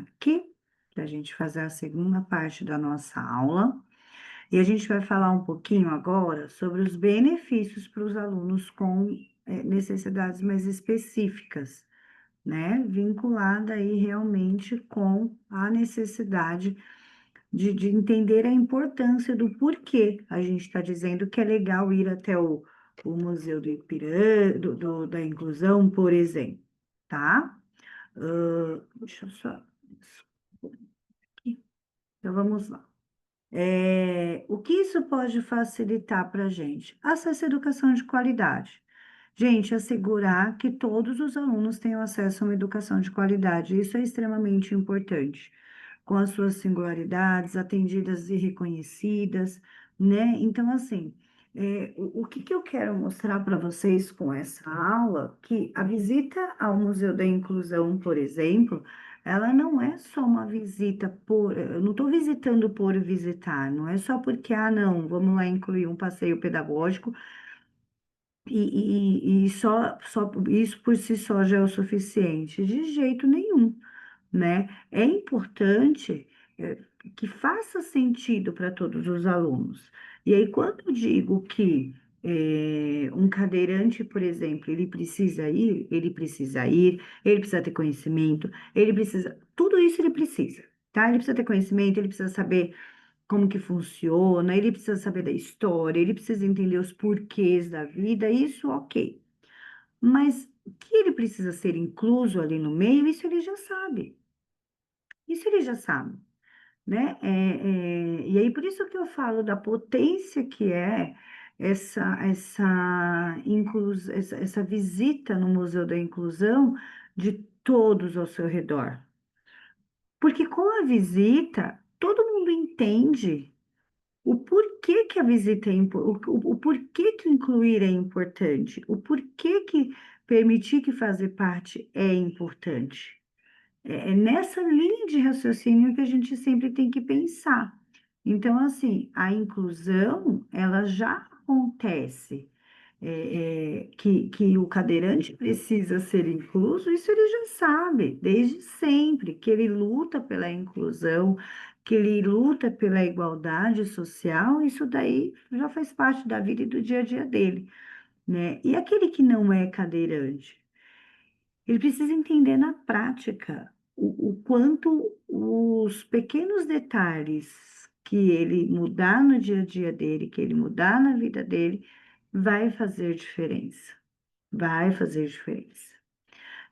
aqui, para a gente fazer a segunda parte da nossa aula. E a gente vai falar um pouquinho agora sobre os benefícios para os alunos com necessidades mais específicas, né? Vinculada aí realmente com a necessidade de entender a importância do porquê a gente está dizendo que é legal ir até o Museu do Ipiranga, da Inclusão, por exemplo, tá? Deixa eu só. Então vamos lá. O que isso pode facilitar para a gente? Acesso à educação de qualidade. Gente, assegurar que todos os alunos tenham acesso a uma educação de qualidade. Isso é extremamente importante, com as suas singularidades, atendidas e reconhecidas, né? Então, assim, o que que eu quero mostrar para vocês com essa aula? Que a visita ao Museu da Inclusão, por exemplo, ela não é só uma visita por. Eu não estou visitando por visitar, não é só porque, ah, não, vamos lá incluir um passeio pedagógico e só isso por si só já é o suficiente. De jeito nenhum, né? É importante, que faça sentido para todos os alunos. E aí, quando eu digo que um cadeirante, por exemplo, ele precisa ter conhecimento, ele precisa, tudo isso ele precisa, tá? Ele precisa ter conhecimento, ele precisa saber como que funciona, ele precisa saber da história, ele precisa entender os porquês da vida, isso ok. Mas que ele precisa ser incluso ali no meio, isso ele já sabe. Isso ele já sabe, né? E aí, por isso que eu falo da potência que é essa visita no Museu da Inclusão de todos ao seu redor. Porque com a visita, todo mundo entende o porquê que a visita o porquê que incluir é importante, o porquê que permitir que fazer parte é importante. É nessa linha de raciocínio que a gente sempre tem que pensar. Então, assim, a inclusão, ela já acontece. Que o cadeirante precisa ser incluso, isso ele já sabe, desde sempre, que ele luta pela inclusão, que ele luta pela igualdade social, isso daí já faz parte da vida e do dia a dia dele, né? E aquele que não é cadeirante? Ele precisa entender na prática o quanto os pequenos detalhes que ele mudar no dia a dia dele, que ele mudar na vida dele, vai fazer diferença. Vai fazer diferença,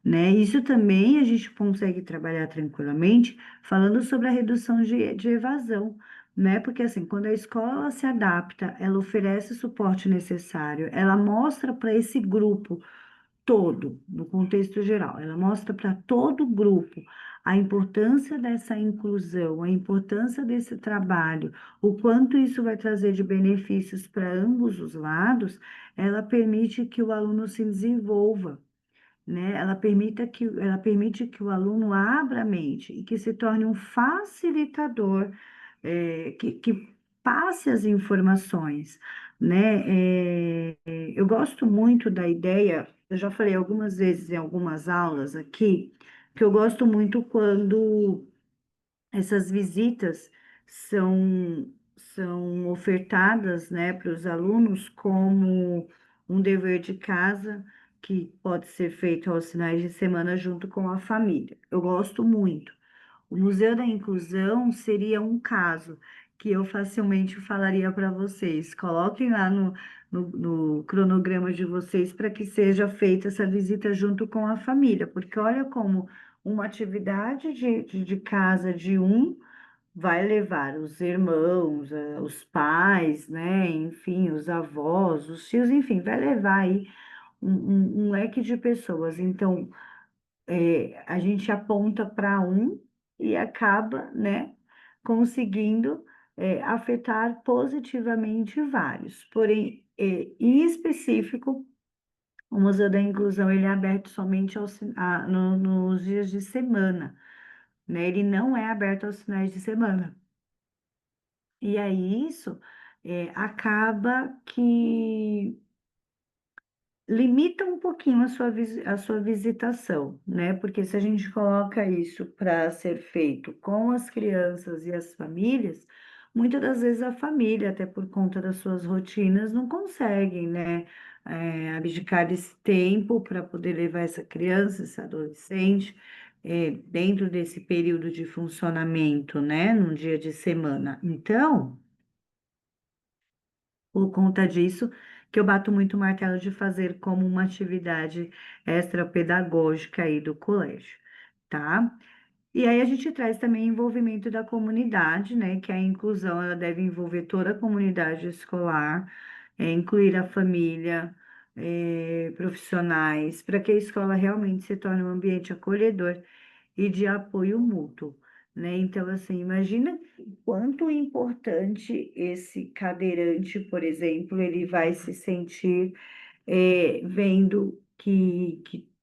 né? Isso também a gente consegue trabalhar tranquilamente falando sobre a redução de evasão, né? Porque assim, quando a escola se adapta, ela oferece o suporte necessário, ela mostra para esse grupo todo, no contexto geral. Ela mostra para todo o grupo a importância dessa inclusão, a importância desse trabalho, o quanto isso vai trazer de benefícios para ambos os lados. Ela permite que o aluno se desenvolva, né? Ela permite que o aluno abra a mente e que se torne um facilitador, que passe as informações, né? Eu gosto muito da ideia, eu já falei algumas vezes em algumas aulas aqui, que eu gosto muito quando essas visitas são ofertadas, né, para os alunos como um dever de casa que pode ser feito aos finais de semana junto com a família. Eu gosto muito. O Museu da Inclusão seria um caso que eu facilmente falaria para vocês. Coloquem lá no cronograma de vocês para que seja feita essa visita junto com a família, porque olha como uma atividade de casa de um vai levar os irmãos, os pais, né? Enfim, os avós, os tios, enfim, vai levar aí um leque de pessoas. Então, a gente aponta para um e acaba, né, conseguindo, afetar positivamente vários. Porém, em específico, o Museu da Inclusão ele é aberto somente nos dias de semana, né? Ele não é aberto aos finais de semana. E aí isso acaba que limita um pouquinho a sua visitação, né? Porque se a gente coloca isso para ser feito com as crianças e as famílias, muitas das vezes a família, até por conta das suas rotinas, não conseguem, né? Abdicar desse tempo para poder levar essa criança, esse adolescente, dentro desse período de funcionamento, né? Num dia de semana. Então, por conta disso, que eu bato muito o martelo de fazer como uma atividade extrapedagógica aí do colégio, tá? E aí a gente traz também envolvimento da comunidade, né? Que a inclusão ela deve envolver toda a comunidade escolar, incluir a família, profissionais, para que a escola realmente se torne um ambiente acolhedor e de apoio mútuo, né? Então, assim, imagina quanto importante esse cadeirante, por exemplo, ele vai se sentir vendo que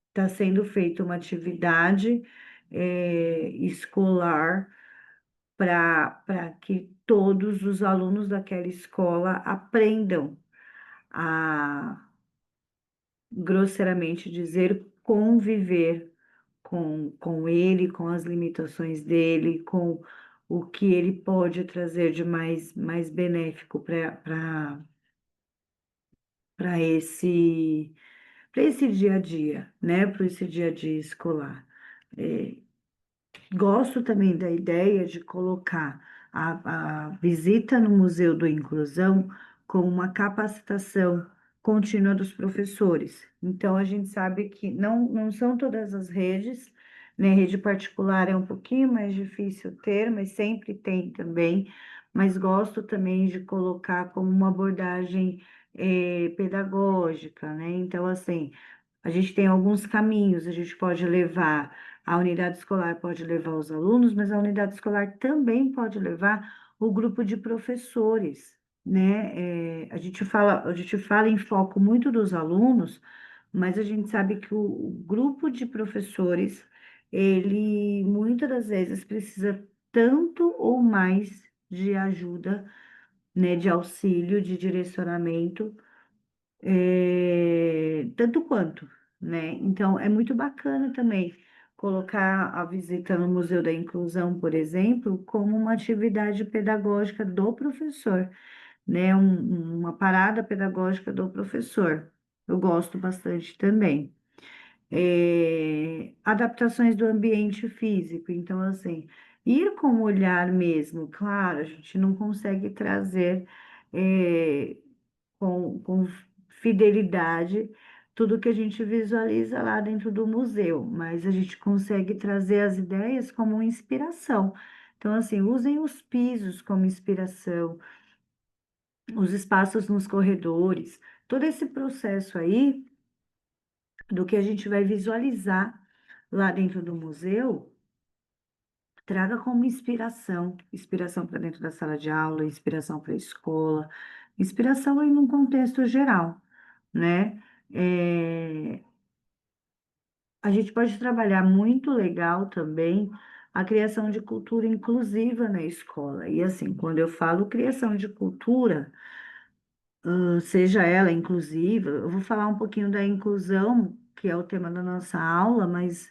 está sendo feita uma atividade escolar para que todos os alunos daquela escola aprendam a, grosseiramente dizer, conviver com ele, com as limitações dele, com o que ele pode trazer de mais benéfico para para esse dia a dia, né? Para esse dia a dia escolar. É, Gosto também da ideia de colocar a visita no Museu do Inclusão como uma capacitação contínua dos professores. Então, a gente sabe que não são todas as redes, né? Rede particular é um pouquinho mais difícil ter, mas sempre tem também. Mas gosto também de colocar como uma abordagem pedagógica, né? Então, assim, a gente tem alguns caminhos, a gente pode levar, a unidade escolar pode levar os alunos, mas a unidade escolar também pode levar o grupo de professores, né? A gente fala em foco muito dos alunos, mas a gente sabe que o grupo de professores, ele muitas das vezes precisa tanto ou mais de ajuda, né, de auxílio, de direcionamento tanto quanto, né? Então, é muito bacana também colocar a visita no Museu da Inclusão, por exemplo, como uma atividade pedagógica do professor, né? Uma parada pedagógica do professor. Eu gosto bastante também. Adaptações do ambiente físico. Então, assim, ir com o olhar mesmo, claro, a gente não consegue trazer. eh, com fidelidade tudo que a gente visualiza lá dentro do museu, mas a gente consegue trazer as ideias como inspiração. Então, assim, usem os pisos como inspiração, os espaços nos corredores, todo esse processo aí do que a gente vai visualizar lá dentro do museu. Traga como inspiração, inspiração para dentro da sala de aula, inspiração para a escola, inspiração em um contexto geral, né? É, a gente pode trabalhar muito legal também a criação de cultura inclusiva na escola. E assim, quando eu falo criação de cultura, seja ela inclusiva, eu vou falar um pouquinho da inclusão, que é o tema da nossa aula, mas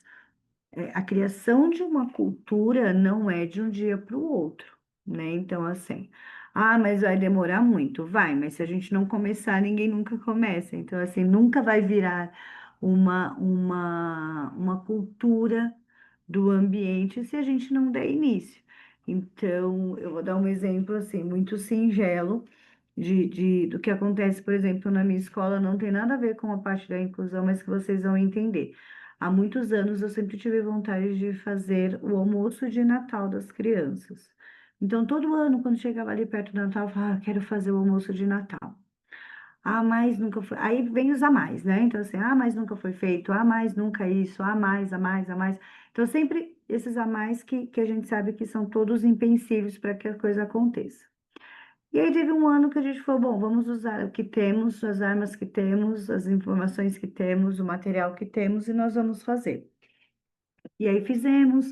a criação de uma cultura não é de um dia para o outro, né? Então, assim, mas vai demorar muito, vai, mas se a gente não começar, ninguém nunca começa. Então, assim, nunca vai virar uma cultura do ambiente se a gente não der início. Então, eu vou dar um exemplo, assim, muito singelo do que acontece, por exemplo, na minha escola, não tem nada a ver com a parte da inclusão, mas que vocês vão entender. Há muitos anos eu sempre tive vontade de fazer o almoço de Natal das crianças. Então, todo ano, quando chegava ali perto do Natal, eu falava, quero fazer o almoço de Natal. Mas nunca foi. Aí vem os a mais, né? Então, assim, mas nunca foi feito, mais nunca isso, a mais, a mais. Então, sempre esses a mais que a gente sabe que são todos empecilhos para que a coisa aconteça. E aí teve um ano que a gente falou, bom, vamos usar o que temos, as armas que temos, as informações que temos, o material que temos e nós vamos fazer. E aí fizemos,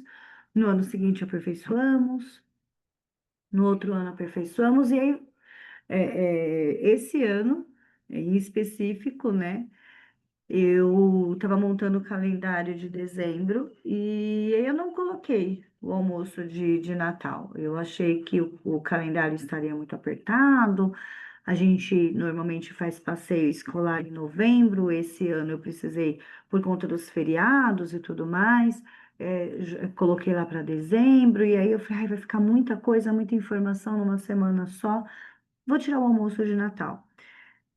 no ano seguinte aperfeiçoamos, no outro ano aperfeiçoamos, e aí esse ano em específico, né? Eu estava montando o calendário de dezembro e eu não coloquei o almoço de Natal. Eu achei que o calendário estaria muito apertado. A gente normalmente faz passeio escolar em novembro. Esse ano eu precisei, por conta dos feriados e tudo mais, coloquei lá para dezembro. E aí eu falei, ai, vai ficar muita coisa, muita informação numa semana só. Vou tirar o almoço de Natal.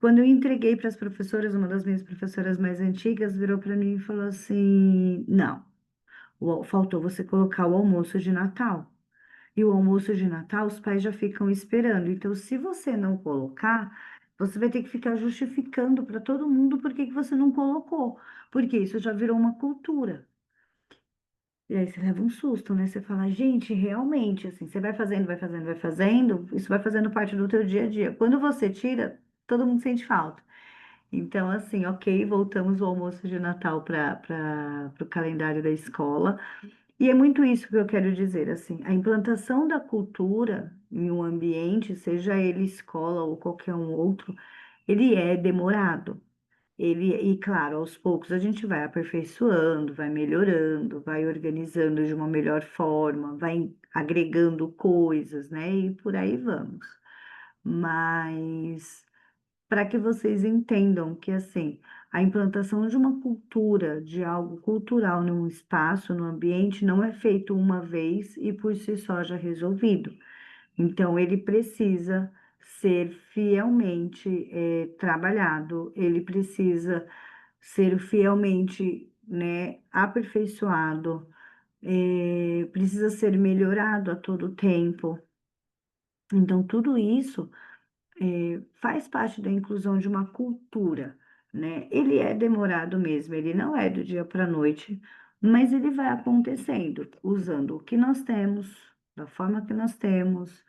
Quando eu entreguei para as professoras, uma das minhas professoras mais antigas virou para mim e falou assim: Não, faltou você colocar o almoço de Natal. E o almoço de Natal, os pais já ficam esperando. Então, se você não colocar, você vai ter que ficar justificando para todo mundo por que que você não colocou. Porque isso já virou uma cultura. E aí você leva um susto, né? Você fala, gente, realmente, assim, você vai fazendo, vai fazendo, vai fazendo, isso vai fazendo parte do teu dia a dia. Quando você tira, todo mundo sente falta. Então, assim, ok, voltamos o almoço de Natal para o calendário da escola. E é muito isso que eu quero dizer, assim, a implantação da cultura em um ambiente, seja ele escola ou qualquer um outro, ele é demorado. E claro, aos poucos a gente vai aperfeiçoando, vai melhorando, vai organizando de uma melhor forma, vai agregando coisas, né? E por aí vamos. Mas para que vocês entendam que, assim, a implantação de uma cultura, de algo cultural num espaço, no ambiente, não é feito uma vez e por si só já resolvido. Então, ele precisa ser fielmente, trabalhado, ele precisa ser fielmente, né, aperfeiçoado, precisa ser melhorado a todo tempo. Então, tudo isso faz parte da inclusão de uma cultura, né? Ele é demorado mesmo, ele não é do dia para a noite, mas ele vai acontecendo, usando o que nós temos, da forma que nós temos,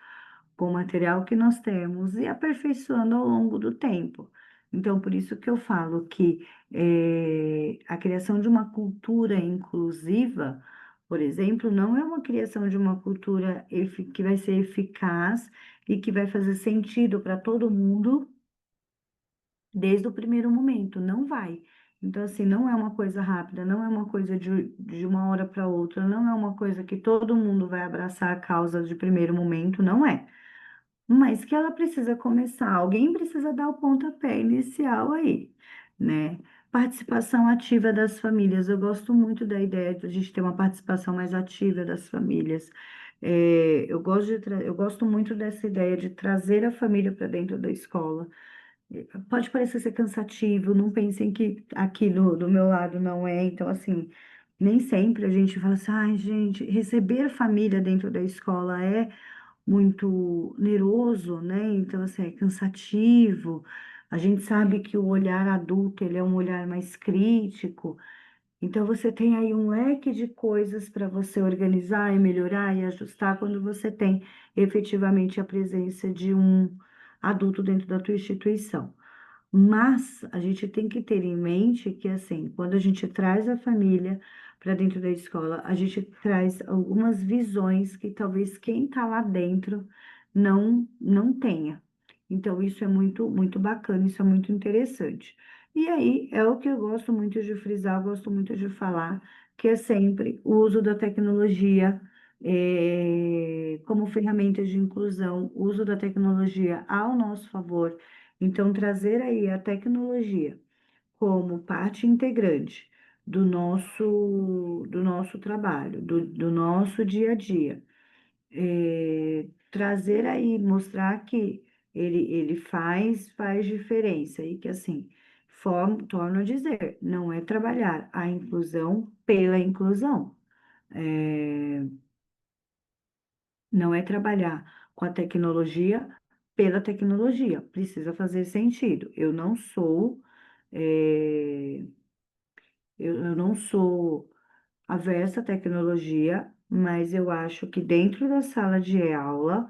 com o material que nós temos e aperfeiçoando ao longo do tempo. Então, por isso que eu falo que a criação de uma cultura inclusiva, por exemplo, não é uma criação de uma cultura que vai ser eficaz e que vai fazer sentido para todo mundo desde o primeiro momento. Não vai. Então, assim, não é uma coisa rápida, não é uma coisa de uma hora para outra, não é uma coisa que todo mundo vai abraçar a causa de primeiro momento, não é. Mas que ela precisa começar, alguém precisa dar o pontapé inicial aí, né? Participação ativa das famílias. Eu gosto muito da ideia de a gente ter uma participação mais ativa das famílias. Eu gosto muito dessa ideia de trazer a família para dentro da escola. Pode parecer ser cansativo, não pensem que aqui do meu lado não é. Então, assim, nem sempre a gente fala assim, ai, gente, receber família dentro da escola é muito neroso, né? Então, assim, é cansativo. A gente sabe que o olhar adulto, ele é um olhar mais crítico. Então, você tem aí um leque de coisas para você organizar e melhorar e ajustar quando você tem efetivamente a presença de um adulto dentro da tua instituição. Mas a gente tem que ter em mente que, assim, quando a gente traz a família para dentro da escola, a gente traz algumas visões que talvez quem está lá dentro não tenha. Então, isso é muito, muito bacana, isso é muito interessante. E aí, é o que eu gosto muito de frisar, eu gosto muito de falar, que é sempre o uso da tecnologia, como ferramenta de inclusão, o uso da tecnologia ao nosso favor. Então, trazer aí a tecnologia como parte integrante do nosso trabalho, do nosso dia a dia, trazer aí, mostrar que ele faz diferença e que, assim, torno a dizer, não é trabalhar a inclusão pela inclusão. É, não é trabalhar com a tecnologia pela tecnologia, precisa fazer sentido. Eh, eu não sou aversa à tecnologia, mas eu acho que dentro da sala de aula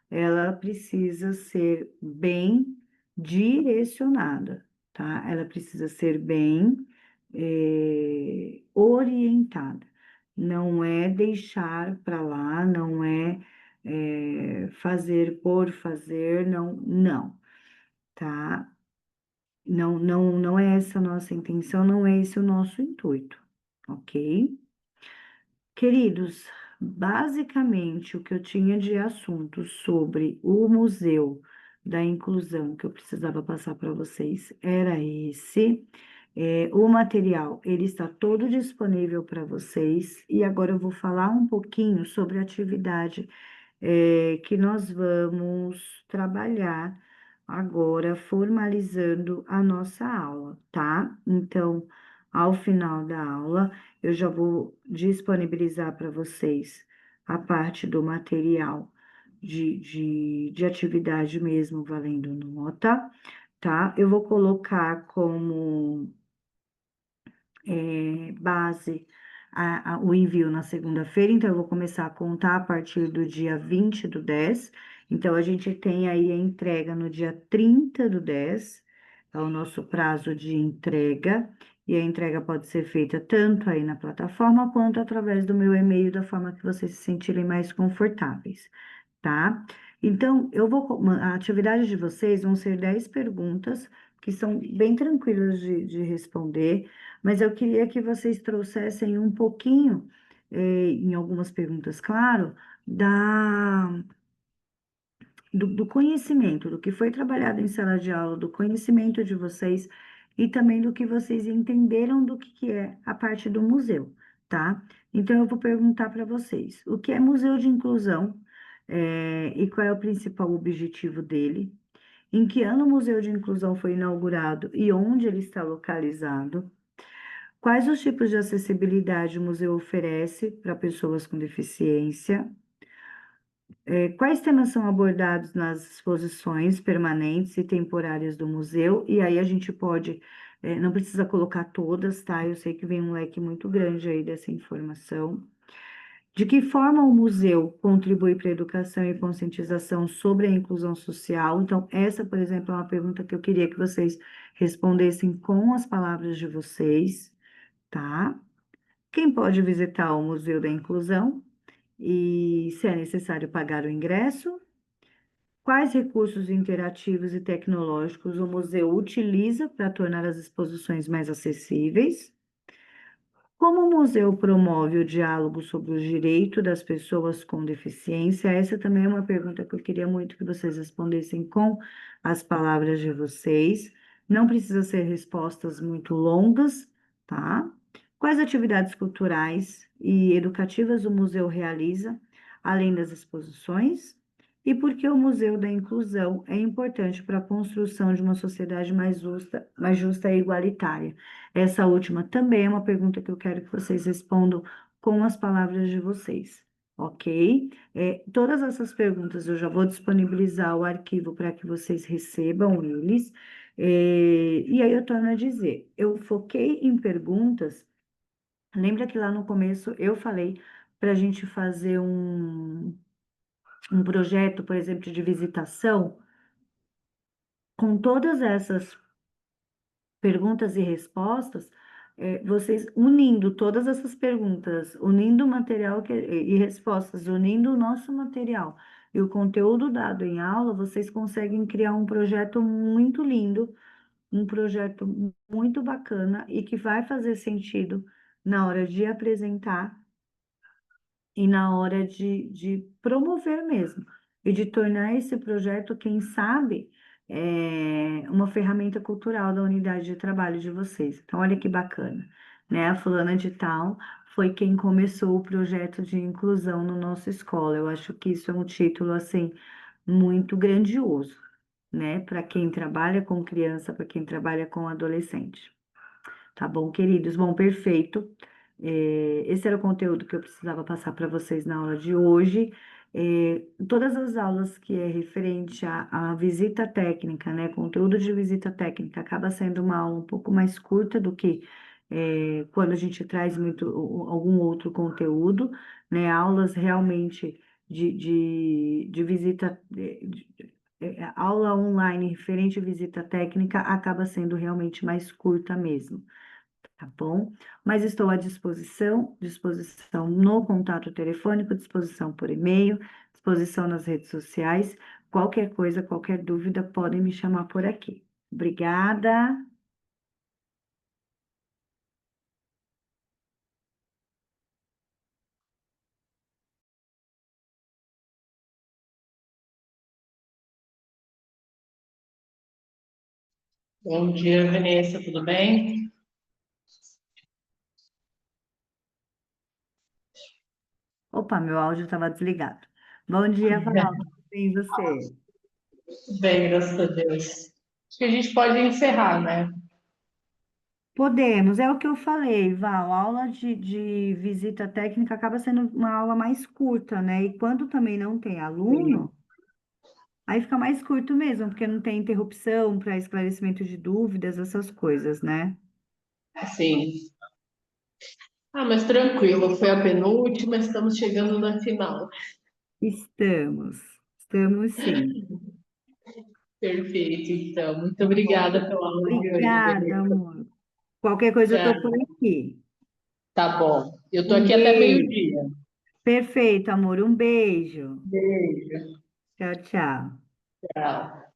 ela precisa ser bem direcionada, tá? Ela precisa ser bem orientada. Não é deixar para lá, não é, fazer por fazer, não, não, tá? Não é essa a nossa intenção, não é esse o nosso intuito, ok? Queridos, basicamente o que eu tinha de assunto sobre o Museu da Inclusão que eu precisava passar para vocês era esse. O material, ele está todo disponível para vocês e agora eu vou falar um pouquinho sobre a atividade que nós vamos trabalhar agora, formalizando a nossa aula, tá? Então, ao final da aula, eu já vou disponibilizar para vocês a parte do material de atividade mesmo, valendo nota, tá? Eu vou colocar como base o envio na segunda-feira, então eu vou começar a contar a partir do dia 20/10. Então, a gente tem aí a entrega no dia 30/10, é o nosso prazo de entrega, e a entrega pode ser feita tanto aí na plataforma quanto através do meu e-mail, da forma que vocês se sentirem mais confortáveis, tá? Então, a atividade de vocês vão ser 10 perguntas, que são bem tranquilas de responder, mas eu queria que vocês trouxessem um pouquinho, em algumas perguntas, claro, do conhecimento, do que foi trabalhado em sala de aula, do conhecimento de vocês e também do que vocês entenderam do que é a parte do museu, tá? Então, eu vou perguntar para vocês, o que é museu de inclusão, e qual é o principal objetivo dele? Em que ano o Museu de Inclusão foi inaugurado e onde ele está localizado? Quais os tipos de acessibilidade o museu oferece para pessoas com deficiência? Quais temas são abordados nas exposições permanentes e temporárias do museu? E aí a gente pode, não precisa colocar todas, tá? Eu sei que vem um leque muito grande aí dessa informação. De que forma o museu contribui para a educação e conscientização sobre a inclusão social? Então, essa, por exemplo, é uma pergunta que eu queria que vocês respondessem com as palavras de vocês, tá? Quem pode visitar o Museu da Inclusão? E se é necessário pagar o ingresso? Quais recursos interativos e tecnológicos o museu utiliza para tornar as exposições mais acessíveis? Como o museu promove o diálogo sobre o direito das pessoas com deficiência? Essa também é uma pergunta que eu queria muito que vocês respondessem com as palavras de vocês. Não precisa ser respostas muito longas, tá? Quais atividades culturais e educativas o museu realiza, além das exposições? E por que o Museu da Inclusão é importante para a construção de uma sociedade mais justa e igualitária? Essa última também é uma pergunta que eu quero que vocês respondam com as palavras de vocês, ok? Todas essas perguntas eu já vou disponibilizar o arquivo para que vocês recebam eles. E aí eu torno a dizer, eu foquei em perguntas. Lembra que lá no começo eu falei para a gente fazer um projeto, por exemplo, de visitação, com todas essas perguntas e respostas, vocês unindo todas essas perguntas, unindo o material e respostas, unindo o nosso material e o conteúdo dado em aula, vocês conseguem criar um projeto muito lindo, um projeto muito bacana e que vai fazer sentido na hora de apresentar e na hora de promover mesmo, e de tornar esse projeto, quem sabe, uma ferramenta cultural da unidade de trabalho de vocês. Então, olha que bacana, né? A fulana de tal foi quem começou o projeto de inclusão no nossa escola. Eu acho que isso é um título, assim, muito grandioso, né? Para quem trabalha com criança, para quem trabalha com adolescente. Tá bom, queridos? Bom, perfeito. Esse era o conteúdo que eu precisava passar para vocês na aula de hoje. Todas as aulas que é referente à visita técnica, né? Conteúdo de visita técnica acaba sendo uma aula um pouco mais curta do que quando a gente traz algum outro conteúdo, né? Aulas realmente de visita, aula online referente à visita técnica acaba sendo realmente mais curta mesmo, tá bom? Mas estou à disposição no contato telefônico, disposição por e-mail, disposição nas redes sociais. Qualquer coisa, qualquer dúvida, podem me chamar por aqui, Obrigada. Bom dia, Vanessa, tudo bem? Opa, meu áudio estava desligado. Bom dia, Val. Tudo bem, e você? Tudo bem, graças a Deus. Acho que a gente pode encerrar, né? Podemos, é o que eu falei, Val. A aula de visita técnica acaba sendo uma aula mais curta, né? E quando também não tem Sim. aluno, aí fica mais curto mesmo, porque não tem interrupção para esclarecimento de dúvidas, essas coisas, né? Sim. Ah, mas tranquilo, foi a penúltima, estamos chegando na final. Estamos, estamos sim. Perfeito, então. Muito Tá bom. obrigada pela aula de hoje, Obrigada, Vanessa. amor. Qualquer coisa eu tô por Tchau. aqui. Tá bom. Eu tô Um aqui até beijo. meio-dia. Perfeito, amor. Um beijo. Beijo. Tchau, tchau. Tchau.